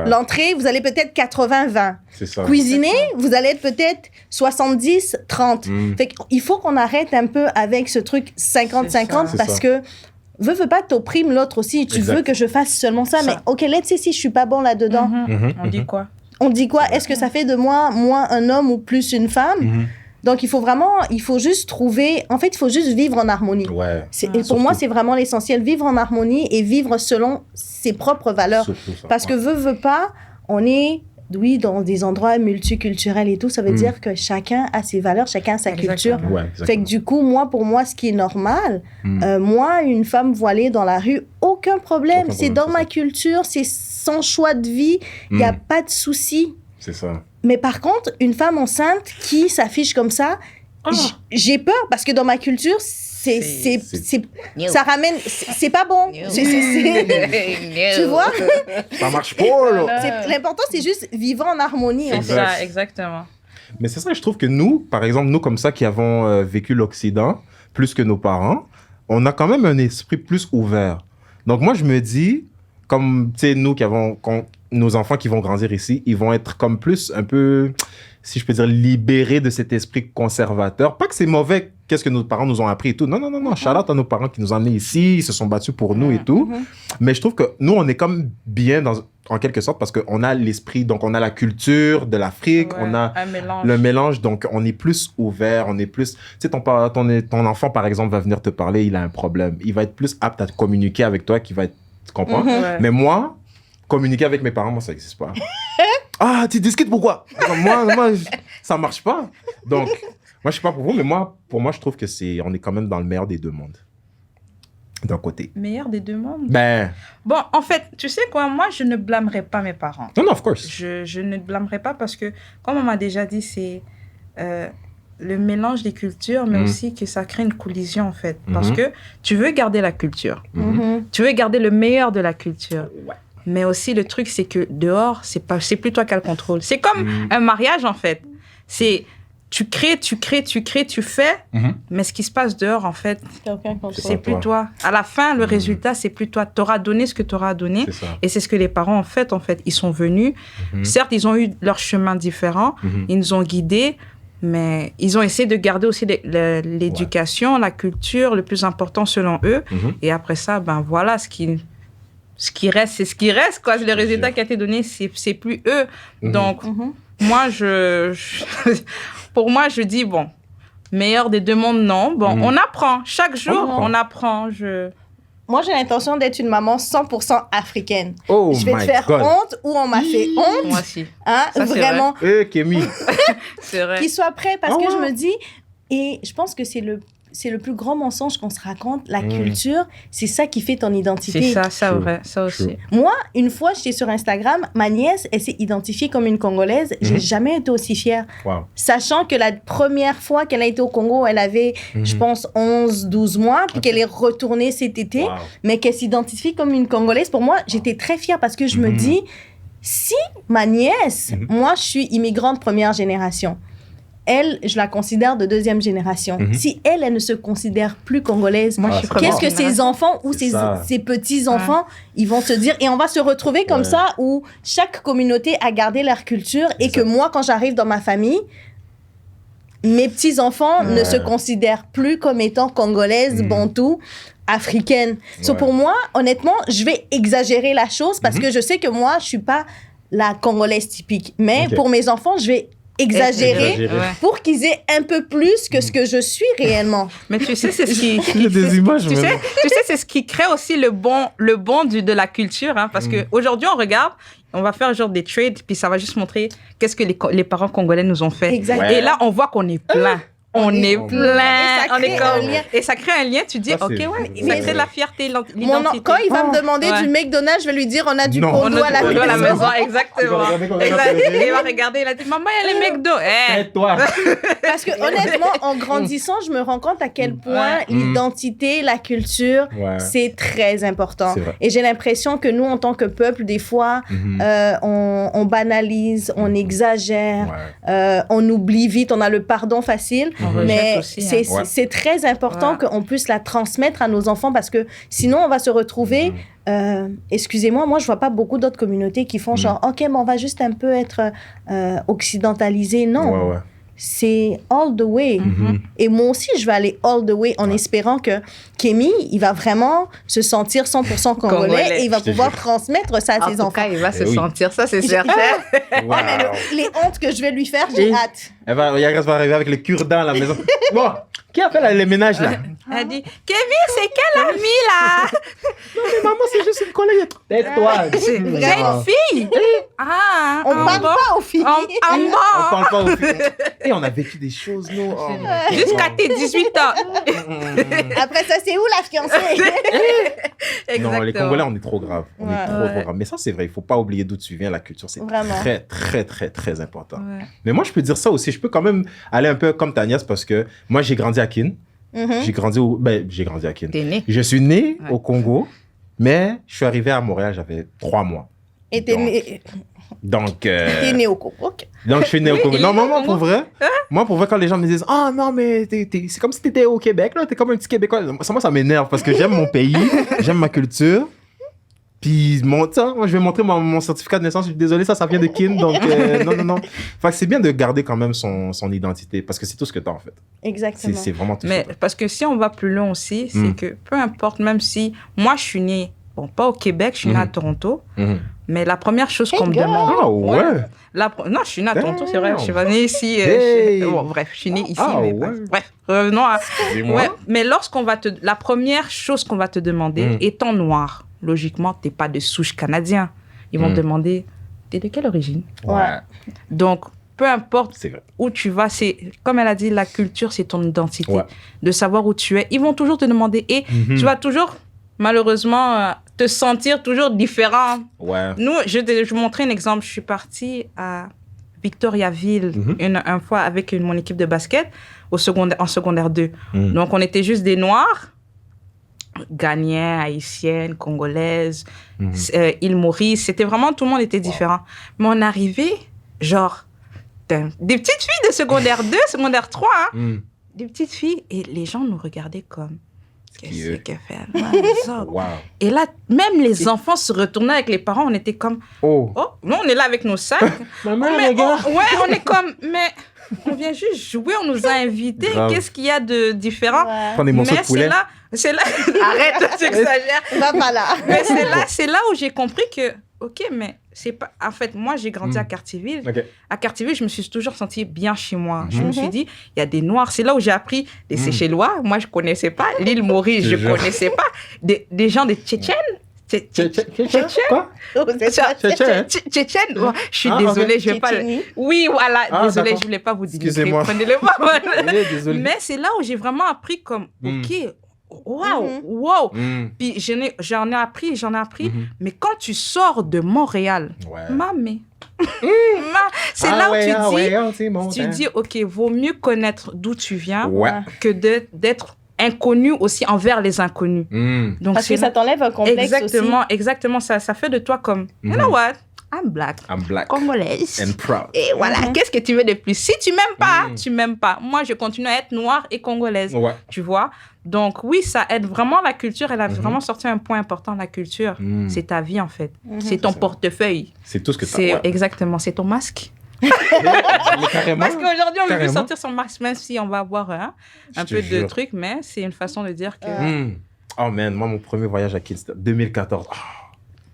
l'entrée, vous allez peut-être 80-20. C'est ça. Cuisiner, vous allez être peut-être 70-30. Fait qu'il faut qu'on arrête un peu avec ce truc 50-50 parce que veux pas t'opprimes l'autre aussi. Tu veux que je fasse seulement ça. Mais OK, let's say si je suis pas bon là-dedans. On dit quoi? On dit quoi? Est-ce que ça fait de moi moins un homme ou plus une femme? Donc, il faut juste trouver... En fait, il faut juste vivre en harmonie. Ouais. Et pour moi, c'est vraiment l'essentiel. Vivre en harmonie et vivre selon ses propres valeurs. Parce que veut pas, on est, oui, dans des endroits multiculturels et tout. Ça veut dire que chacun a ses valeurs, chacun a sa culture. Ouais, fait que du coup, pour moi, ce qui est normal, moi, une femme voilée dans la rue, aucun problème. C'est dans ma culture, c'est son choix de vie. Il n'y a pas de souci. C'est ça. Mais par contre, une femme enceinte qui s'affiche comme ça, j'ai peur parce que dans ma culture, ça ramène... C'est pas bon. Tu vois? Ça marche pas, là. L'important, c'est juste vivre en harmonie. C'est ça, exactement. Mais c'est ça, je trouve que nous, par exemple, nous comme ça qui avons vécu l'Occident, plus que nos parents, on a quand même un esprit plus ouvert. Donc moi, je me dis, comme, tu sais, nous qui avons... nos enfants qui vont grandir ici, ils vont être comme plus un peu, si je peux dire, libérés de cet esprit conservateur. Pas que c'est mauvais, qu'est-ce que nos parents nous ont appris et tout. Non. Shout-out à nos parents qui nous ont amenés ici, ils se sont battus pour nous et tout. Mais je trouve que nous, on est comme bien en quelque sorte parce qu'on a l'esprit, donc on a la culture de l'Afrique, on a le mélange, donc on est plus ouvert, on est plus... Tu sais, ton enfant, par exemple, va venir te parler, il a un problème. Il va être plus apte à communiquer avec toi, tu comprends? Mais moi, communiquer avec mes parents, moi, ça n'existe pas. Ah, tu discutes pourquoi? Moi, ça marche pas. Donc, moi, je sais pas pour vous, mais pour moi, je trouve que on est quand même dans le meilleur des deux mondes. D'un côté. Meilleur des deux mondes? Bon, en fait, tu sais quoi? Moi, je ne blâmerai pas mes parents. Non, of course. Je ne blâmerai pas parce que, comme on m'a déjà dit, c'est le mélange des cultures, mais aussi que ça crée une collision, en fait. Parce que tu veux garder la culture. Tu veux garder le meilleur de la culture. Ouais. Mais aussi, le truc, c'est que dehors, c'est plus toi qui as le contrôle. C'est comme un mariage, en fait. C'est... Tu crées, tu fais, mais ce qui se passe dehors, en fait, c'est plus toi. À la fin, le résultat, c'est plus toi. Tu auras donné ce que tu auras donné. Et c'est ce que les parents ont fait, en fait. Ils sont venus. Certes, ils ont eu leur chemin différent. Ils nous ont guidés. Mais ils ont essayé de garder aussi l'éducation, la culture, le plus important selon eux. Et après ça, ben voilà, ce qui reste, c'est ce qui reste, quoi. Le résultat qui a été donné, c'est plus eux. Donc, moi, pour moi, je dis, bon, meilleur des deux mondes, non. Bon, on apprend. Chaque jour, on apprend. Moi, j'ai l'intention d'être une maman 100% africaine. Oh je vais te faire honte ou on m'a fait honte. Moi aussi. Hein, ça, vraiment. Kémy. C'est vrai. Qu'ils soient prêts parce que je me dis, et je pense que c'est le plus grand mensonge qu'on se raconte, la culture, c'est ça qui fait ton identité. C'est ça, vrai, ça aussi. Moi, une fois, j'étais sur Instagram, ma nièce, elle s'est identifiée comme une Congolaise. J'ai jamais été aussi fière. Wow. Sachant que la première fois qu'elle a été au Congo, elle avait, je pense, 11-12 mois, puis qu'elle est retournée cet été, mais qu'elle s'identifie comme une Congolaise. Pour moi, j'étais très fière parce que je me dis, si ma nièce, moi, je suis immigrante première génération, elle, je la considère de deuxième génération. Si elle ne se considère plus congolaise, qu'est-ce que ses enfants ou ses petits-enfants, ils vont se dire, et on va se retrouver comme ça, où chaque communauté a gardé leur culture, et que moi, quand j'arrive dans ma famille, mes petits-enfants ne se considèrent plus comme étant congolaises, bantou, africaines. So, pour moi, honnêtement, je vais exagérer la chose, parce que je sais que moi, je suis pas la Congolaise typique. Mais pour mes enfants, je vais exagérer pour qu'ils aient un peu plus que ce que je suis réellement. Mais tu sais, c'est ce qui... des images, tu sais, c'est ce qui crée aussi le bon de la culture. Hein, parce qu'aujourd'hui, on regarde, on va faire genre des trades, puis ça va juste montrer qu'est-ce que les parents congolais nous ont fait. Exactement. Et là, on voit qu'on est plein. On est plein. Et ça crée un lien. Tu dis, ça, OK, ça crée de la fierté, l'identité. Quand il va me demander du McDonald's, je vais lui dire, on a du pondo à la maison. Exactement. Il va regarder, il a dit, maman, il y a les McDo. Toi. Parce que honnêtement, en grandissant, je me rends compte à quel point l'identité, la culture, c'est très important. Et j'ai l'impression que nous, en tant que peuple, des fois, on banalise, on exagère, on oublie vite, on a le pardon facile. Mais aussi, c'est très important qu'on puisse la transmettre à nos enfants, parce que sinon, on va se retrouver... excusez-moi, moi, je vois pas beaucoup d'autres communautés qui font genre, OK, mais on va juste un peu être occidentalisé. Non. C'est all the way. Et moi aussi, je vais aller all the way en espérant que Kémy, il va vraiment se sentir 100% congolais et il va pouvoir transmettre ça à ses enfants. En tout cas, il va se sentir ça, c'est certain. Mais les hontes que je vais lui faire, j'ai hâte. Elle va arriver avec le cure-dent à la maison. Bon, qui a fait les ménages là? Elle dit, Kevin, c'est quelle amie là? Non, mais maman, c'est juste une collègue. Tais-toi. C'est une fille. On parle pas aux filles. On parle pas aux filles. Et on a vécu des choses, nous. Jusqu'à tes 18 ans. Après ça, c'est où la fiancée? Non, les Congolais, on est trop grave. On est trop grave. Mais ça, c'est vrai. Il faut pas oublier d'où tu viens. La culture, c'est très, très, très, très important. Mais moi, je peux dire ça aussi. Je peux quand même aller un peu comme ta nièce, parce que moi, j'ai grandi à Kin. J'ai grandi à Kin. T'es né? Je suis né au Congo, mais je suis arrivé à Montréal, j'avais 3 mois. Et t'es né... Donc... T'es né au Congo. Donc, je suis né au Congo. Non, moi, pour vrai, quand les gens me disent « Ah, non, mais c'est comme si t'étais au Québec, là. T'es comme un petit Québécois. » Moi, ça m'énerve parce que j'aime mon pays, j'aime ma culture. Puis, moi, je vais montrer mon certificat de naissance. Je suis désolé, ça vient de Kin. Donc, non. Enfin, c'est bien de garder quand même son identité parce que c'est tout ce que tu as, en fait. Exactement. C'est vraiment tout ce Mais que t'as. parce que si on va plus loin aussi, c'est que peu importe, même si moi, je suis née, bon, pas au Québec, je suis née à Toronto, mais la première chose qu'on me demande... Ah, ouais. Non, je suis née à Toronto, c'est vrai. Je suis pas née ici. Bon, bref, je suis née ici. Ah, mais ouais. bref, revenons à... Dis-moi. Ouais, mais la première chose qu'on va te demander, étant noir, logiquement, t'es pas de souche canadien. Ils vont te demander, t'es de quelle origine? Ouais. Donc, peu importe C'est vrai. où tu vas, c'est, comme elle a dit, la culture, c'est ton identité. Ouais. De savoir où tu es. Ils vont toujours te demander, et tu vas toujours, malheureusement, te sentir toujours différent. Ouais. Nous, je vais vous montrer un exemple. Je suis partie à Victoriaville une fois avec mon équipe de basket en secondaire 2. Donc, on était juste des Noirs, Ghanéens, Haïtiennes, Congolaises, île Maurice. C'était vraiment, tout le monde était différent. Mais on arrivait, genre, des petites filles de secondaire 2, secondaire 3, des petites filles, et les gens nous regardaient comme... Qu'est-ce qu'elle fait? Wow. Et là, même les enfants se retournaient avec les parents. On était comme, nous, on est là avec nos sacs. Maman, Mais regarde. on est comme, mais on vient juste jouer, on nous a invités. Grave. Qu'est-ce qu'il y a de différent? Ouais. Prends des morceaux de poulet. c'est là, arrête, tu exagères. Va pas là. Mais c'est là où j'ai compris que, ok, mais c'est pas, en fait, moi, j'ai grandi à Cartierville. Ok. À Cartierville, je me suis toujours sentie bien chez moi. Je me suis dit, il y a des Noirs. C'est là où j'ai appris des Seychellois. Moi, je connaissais pas. L'île Maurice, je connaissais pas. Des gens des Tchétchènes. Quoi? Tchétchène. Je suis désolée, je vais pas... Oui, voilà. Désolée, je voulais pas vous dire. Excusez-moi. Prenez-le pas. Désolé. Mais c'est là où j'ai vraiment appris comme, ok, wow. Puis j'en ai appris. Mais quand tu sors de Montréal, mamé. C'est là où tu dis, ok, vaut mieux connaître d'où tu viens que d'être inconnu aussi envers les inconnus. Donc, parce que ça t'enlève un complexe Exactement. Ça fait de toi comme, you know what? I'm black. Congolaise. And proud. Et voilà, qu'est-ce que tu veux de plus? Si tu m'aimes pas, tu m'aimes pas. Moi, je continue à être noire et congolaise. Ouais. Tu vois? Donc, oui, ça aide vraiment la culture. Elle a vraiment sorti un point important. La culture, c'est ta vie, en fait. C'est ton portefeuille. C'est tout ce que tu as. Exactement. C'est ton masque. Carrément. Parce qu'aujourd'hui, on veut sortir son masque, même si on va avoir un peu de trucs, mais c'est une façon de dire que... Oh, man, moi, mon premier voyage à Kingston, 2014.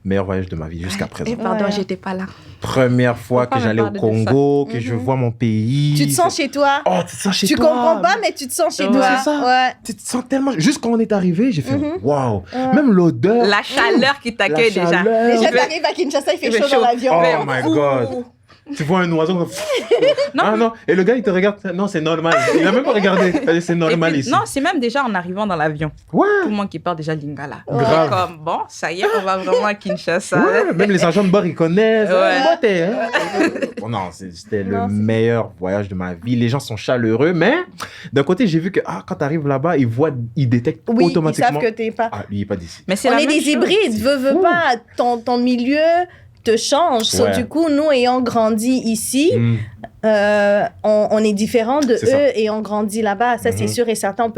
Meilleur voyage de ma vie jusqu'à présent. Pardon, j'étais pas là. Première fois que j'allais au Congo, que je vois mon pays. Tu te sens chez toi. Oh, tu te sens chez toi. Tu comprends pas, mais tu te sens chez toi. C'est ça. Ouais. Tu te sens tellement... Juste quand on est arrivé, j'ai fait waouh. Même l'odeur. La chaleur qui t'accueille déjà. Déjà, t'arrives à Kinshasa, il fait chaud dans l'avion. Oh my God. Tu vois un oiseau comme... non. Et le gars, il te regarde. Non, c'est normal. Il n'a même pas regardé. C'est normal puis, ici. Non, c'est même déjà en arrivant dans l'avion. Ouais. Tout le monde qui parle déjà lingala. Grave. Comme, bon, ça y est, on va vraiment à Kinshasa. Ouais, même les agents de bord, ils connaissent. Non, c'était le meilleur voyage de ma vie. Les gens sont chaleureux, mais d'un côté, j'ai vu que quand tu arrives là-bas, ils détectent automatiquement. Ils savent que t'es pas... Ah, lui, il est pas d'ici. Mais on est des hybrides. Veux pas, ton milieu... te change. Du coup, nous, ayant grandi ici, on est différents de eux ayant grandi là-bas. Ça, c'est sûr et certain.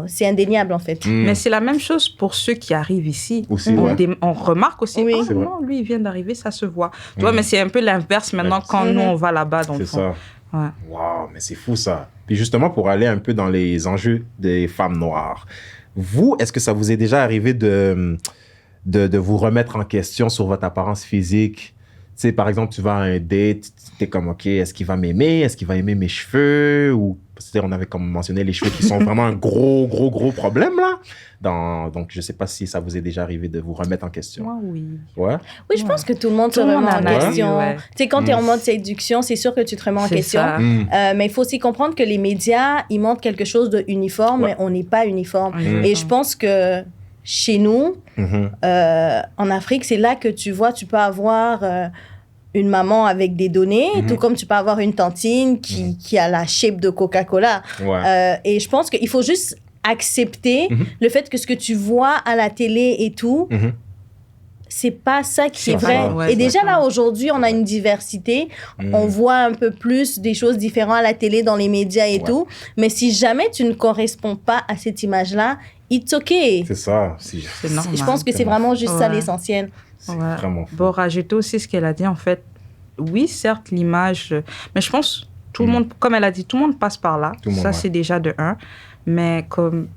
C'est indéniable, en fait. Mais c'est la même chose pour ceux qui arrivent ici. Aussi, on remarque aussi, non, lui, il vient d'arriver, ça se voit. Tu vois, mais c'est un peu l'inverse maintenant quand nous, on va là-bas. C'est ça. Wow, mais c'est fou, ça. Puis justement, pour aller un peu dans les enjeux des femmes noires, vous, est-ce que ça vous est déjà arrivé de vous remettre en question sur votre apparence physique? Tu sais, par exemple, tu vas à un date, tu es comme, OK, est-ce qu'il va m'aimer? Est-ce qu'il va aimer mes cheveux? Ou, on avait comme mentionné les cheveux qui sont vraiment un gros problème, là. Donc, je sais pas si ça vous est déjà arrivé de vous remettre en question. Moi, oui. Ouais? Oui, je pense que tout le monde se remet en question. Tu sais, quand tu es en mode séduction, c'est sûr que tu te remets en question. Mais il faut aussi comprendre que les médias, ils montrent quelque chose de uniforme, mais on n'est pas uniforme. Et je pense que chez nous, en Afrique, c'est là que tu vois, tu peux avoir une maman avec des données, tout comme tu peux avoir une tantine qui a la shape de Coca-Cola. Et je pense qu'il faut juste accepter le fait que ce que tu vois à la télé et tout, c'est pas ça qui est vrai. Et déjà là, aujourd'hui, on a une diversité. On voit un peu plus des choses différentes à la télé, dans les médias et tout. Mais si jamais tu ne corresponds pas à cette image-là, it's okay. C'est ça. C'est normal. Je pense que c'est vraiment juste ça l'essentiel. C'est vraiment fou. Bon, rajouter aussi ce qu'elle a dit, en fait. Oui, certes, l'image, mais je pense tout le monde, comme elle a dit, tout le monde passe par là. Ça, c'est déjà de un. Mais comme,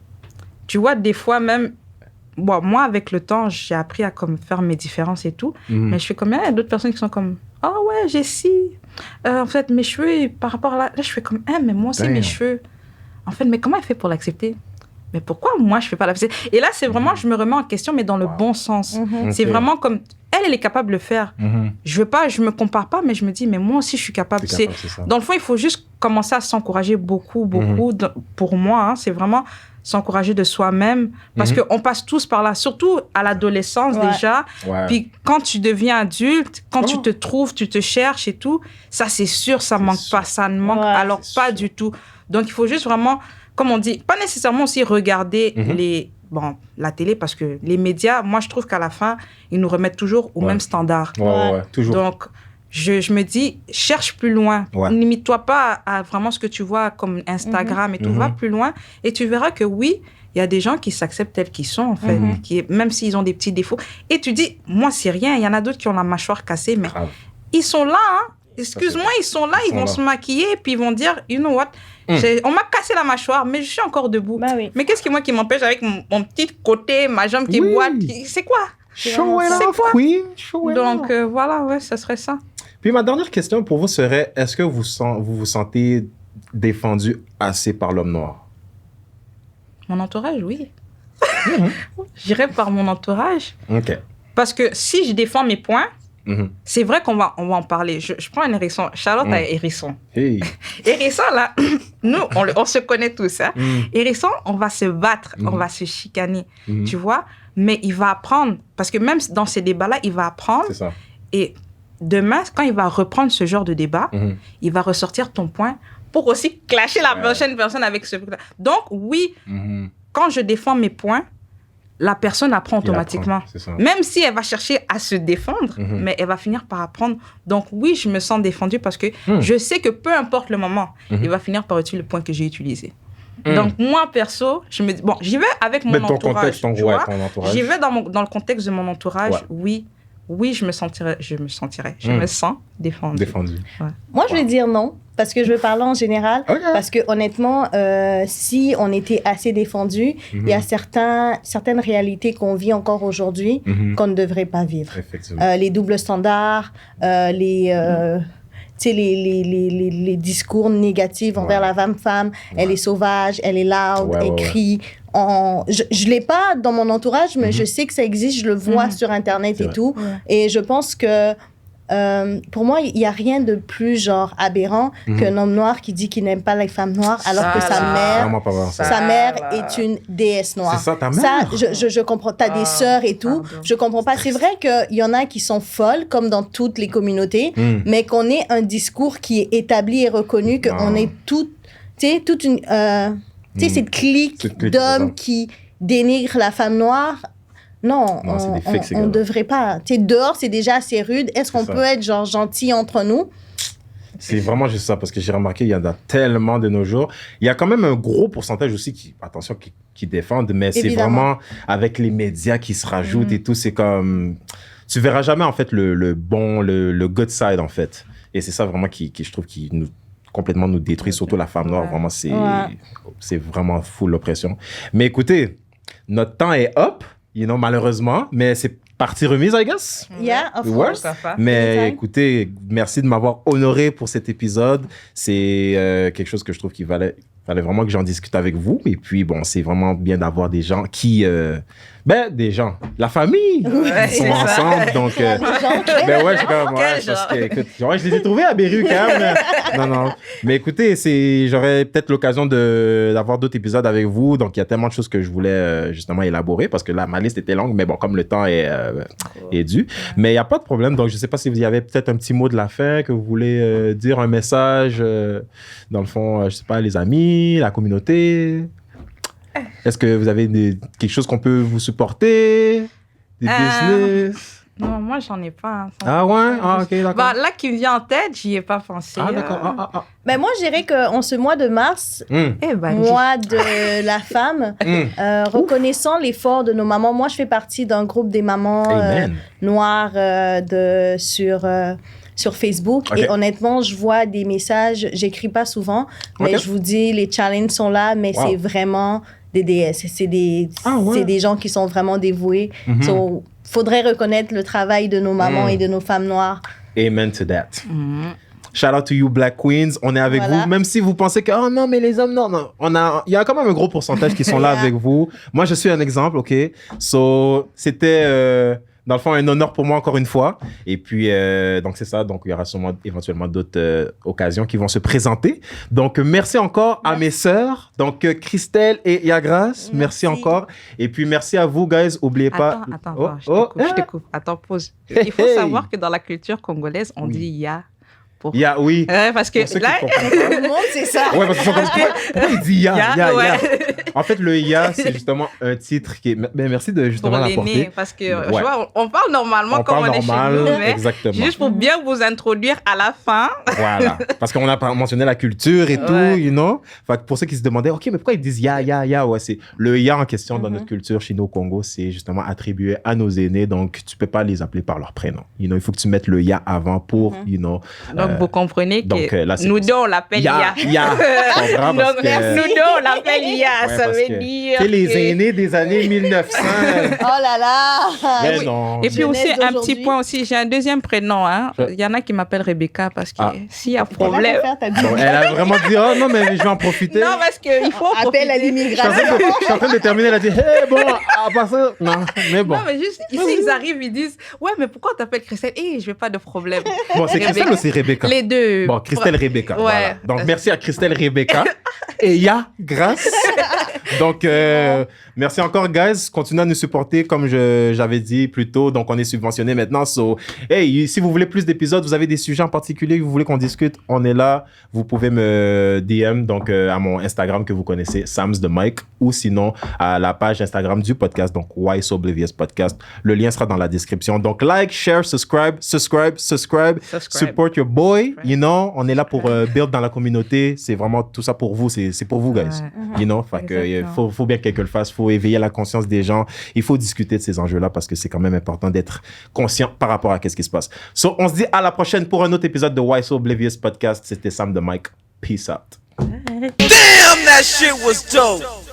tu vois, des fois même, bon, moi, avec le temps, j'ai appris à comme faire mes différences et tout. Mais je fais comme, il y a d'autres personnes qui sont comme, oh ouais, j'ai si. En fait, mes cheveux, par rapport à là, je fais comme, mais moi aussi, mes cheveux. En fait, mais comment elle fait pour l'accepter? Mais pourquoi moi, je ne fais pas l'accepter? Et là, c'est vraiment, je me remets en question, mais dans le bon sens. C'est vraiment comme, elle est capable de le faire. Je me compare pas, mais je me dis, mais moi aussi, je suis capable. Dans le fond, il faut juste commencer à s'encourager beaucoup. Pour moi, c'est vraiment s'encourager de soi-même, parce qu'on passe tous par là, surtout à l'adolescence déjà. Puis quand tu deviens adulte, quand tu te trouves, tu te cherches et tout, ça, c'est sûr, ça manque pas. Ça ne manque alors pas du tout. Donc, il faut juste vraiment, comme on dit, pas nécessairement aussi regarder la télé, parce que les médias, moi, je trouve qu'à la fin, ils nous remettent toujours au même standard. Toujours. Donc, je me dis, cherche plus loin. Ne limite-toi pas à vraiment ce que tu vois comme Instagram et tout. Va plus loin et tu verras que oui, il y a des gens qui s'acceptent tels qu'ils sont, en fait, même s'ils ont des petits défauts. Et tu dis, moi, c'est rien. Il y en a d'autres qui ont la mâchoire cassée, mais ils sont là, hein. Excuse-moi, ils sont là, ils vont se maquiller, puis ils vont dire, you know what, on m'a cassé la mâchoire, mais je suis encore debout. Mais qu'est-ce qui m'empêche avec mon petit côté, ma jambe qui boite? C'est quoi? Show it off, queen. Show it off. Donc, voilà, ça serait ça. Puis ma dernière question pour vous serait, est-ce que vous vous sentez défendu assez par l'homme noir? Mon entourage, oui. J'irais par mon entourage. OK. Parce que si je défends mes points, c'est vrai qu'on va en parler. Je prends un hérisson. Charlotte a hérisson. Hey. Hérisson, là, nous, on se connaît tous. Hein. Hérisson, on va se battre, on va se chicaner, tu vois. Mais il va apprendre, parce que même dans ces débats-là, il va apprendre. C'est ça. Et demain, quand il va reprendre ce genre de débat, il va ressortir ton point pour aussi clasher la prochaine personne avec ce truc-là. Donc, oui, quand je défends mes points, la personne apprend automatiquement. Même si elle va chercher à se défendre, mais elle va finir par apprendre. Donc, oui, je me sens défendue parce que je sais que peu importe le moment, il va finir par utiliser le point que j'ai utilisé. Donc, moi, perso, je me dis, bon, j'y vais avec mon entourage. Ton entourage. J'y vais dans le contexte de mon entourage, oui, je me sens défendue. Moi, je vais dire non, parce que je veux parler en général. Parce que honnêtement, si on était assez défendu, il y a certaines réalités qu'on vit encore aujourd'hui qu'on ne devrait pas vivre. Les doubles standards, les discours négatifs envers la femme. Elle est sauvage, elle est loud, elle crie. Je ne l'ai pas dans mon entourage, mais je sais que ça existe, je le vois sur Internet et tout. Et je pense que pour moi, il n'y a rien de plus genre aberrant qu'un homme noir qui dit qu'il n'aime pas les femmes noires alors que sa mère est une déesse noire. C'est ça, ta mère? Ça, je comprends. Tu as des sœurs et tout. Je comprends pas. C'est vrai qu'il y en a qui sont folles, comme dans toutes les communautés, mais qu'on ait un discours qui est établi et reconnu, qu'on est toute une... cette clique d'hommes qui dénigrent la femme noire. Non, on ne devrait pas. Dehors, c'est déjà assez rude. Est-ce qu'on peut être genre gentil entre nous? C'est vraiment juste ça, parce que j'ai remarqué, il y en a tellement de nos jours. Il y a quand même un gros pourcentage aussi qui défendent, mais c'est vraiment avec les médias qui se rajoutent et tout. C'est comme... Tu verras jamais, en fait, le bon, le good side, en fait. Et c'est ça vraiment qui je trouve, qui complètement nous détruit, surtout la femme noire. Vraiment, c'est vraiment fou l'oppression. Mais écoutez, notre temps est up. Malheureusement, mais c'est partie remise, I guess. Yeah, of course. Mais écoutez, merci de m'avoir honoré pour cet épisode. C'est quelque chose que je trouve qu'il fallait vraiment que j'en discute avec vous. Et puis, bon, c'est vraiment bien d'avoir des gens qui... la famille, ils sont ensemble. Donc, parce que, écoute, je les ai trouvés à Beru quand même. Non. Mais écoutez, j'aurais peut-être l'occasion d'avoir d'autres épisodes avec vous. Donc, il y a tellement de choses que je voulais justement élaborer parce que là, ma liste était longue. Mais bon, comme le temps est dû. Mais il n'y a pas de problème. Donc, je ne sais pas si vous avez peut-être un petit mot de la fin que vous voulez dire, un message, dans le fond, je ne sais pas, les amis, la communauté. Est-ce que vous avez quelque chose qu'on peut vous supporter? Des business? Non, moi, j'en ai pas. Ah ouais? Ah, ok, d'accord. Bah, là, qui me vient en tête, j'y ai pas pensé. Ah, d'accord. Ben, moi, je dirais qu'en ce mois de mars, Eh ben, mois de la femme, reconnaissant l'effort de nos mamans. Moi, je fais partie d'un groupe des mamans noires sur Facebook. Okay. Et honnêtement, je vois des messages, j'écris pas souvent, mais je vous dis, les challenges sont là, mais c'est vraiment des déesses. C'est des gens qui sont vraiment dévoués. So, faudrait reconnaître le travail de nos mamans et de nos femmes noires. Amen to that. Shout out to you, Black Queens. On est avec vous. Même si vous pensez que, oh non, mais les hommes, non. Il y a quand même un gros pourcentage qui sont là avec vous. Moi, je suis un exemple, OK? So, c'était, dans le fond, un honneur pour moi encore une fois. Et puis, donc, c'est ça. Donc, il y aura sûrement éventuellement d'autres occasions qui vont se présenter. Donc, merci encore à mes sœurs. Donc, Christelle et Yagras, merci encore. Et puis, merci à vous, guys. N'oubliez pas... Attends, je te coupe. Attends, pause. Il faut savoir que dans la culture congolaise, on dit « ya ». Oui. Parce que là, le monde, c'est ça. Ouais, parce que pourquoi il dit ya. En fait, le ya, c'est justement un titre qui est. Mais merci de justement l'apporter. Parce que, je vois, on parle normalement comme on est chez nous, mais exactement. Juste pour bien vous introduire à la fin. Voilà. Parce qu'on a mentionné la culture et tout, you know. Fait que pour ceux qui se demandaient, OK, mais pourquoi ils disent ya, ouais, c'est le ya en question dans notre culture chez nous au Congo, c'est justement attribué à nos aînés, donc tu peux pas les appeler par leur prénom. You know, il faut que tu mettes le ya avant pour, you know. Donc, vous comprenez que nous deux, on l'appelle Ya. Donc, nous deux, on l'appelle Ya. Ça veut dire. C'est les aînés des années 1900. Oh là là. Mais non. Et puis aussi, un petit point aussi, j'ai un deuxième prénom. Il y en a qui m'appellent Rebecca parce que s'il y a problème. Elle a vraiment dit, oh non, mais je vais en profiter. Non, parce qu'il faut. Appel à l'immigration. Je suis en train de terminer. Elle a dit, hey, bon, à part ça. Non, mais bon. Non, mais juste ici, ils arrivent, ils disent, ouais, mais pourquoi on t'appelle Christelle? Je veux pas de problème. Bon, c'est Christelle ou c'est Rebecca? Les deux. Bon, Christelle Rebecca. Ouais. Voilà. Donc, merci à Christelle Rebecca. Et grâce. Donc, merci encore, guys. Continuez à nous supporter, comme j'avais dit plus tôt. Donc, on est subventionné maintenant. So, hey, si vous voulez plus d'épisodes, vous avez des sujets en particulier que vous voulez qu'on discute, on est là. Vous pouvez me DM donc, à mon Instagram que vous connaissez, Sam's the Mike, ou sinon à la page Instagram du podcast, donc Why So Oblivious Podcast. Le lien sera dans la description. Donc, like, share, subscribe. Support your boy. You know, on est là pour build dans la communauté. C'est vraiment tout ça pour vous. C'est pour vous, guys. You know, fait que faut bien que quelqu'un le fasse. Faut éveiller la conscience des gens. Il faut discuter de ces enjeux-là parce que c'est quand même important d'être conscient par rapport à ce qui se passe. So, on se dit à la prochaine pour un autre épisode de Why So Oblivious Podcast. C'était Sam the Mike. Peace out. Damn, that shit was dope.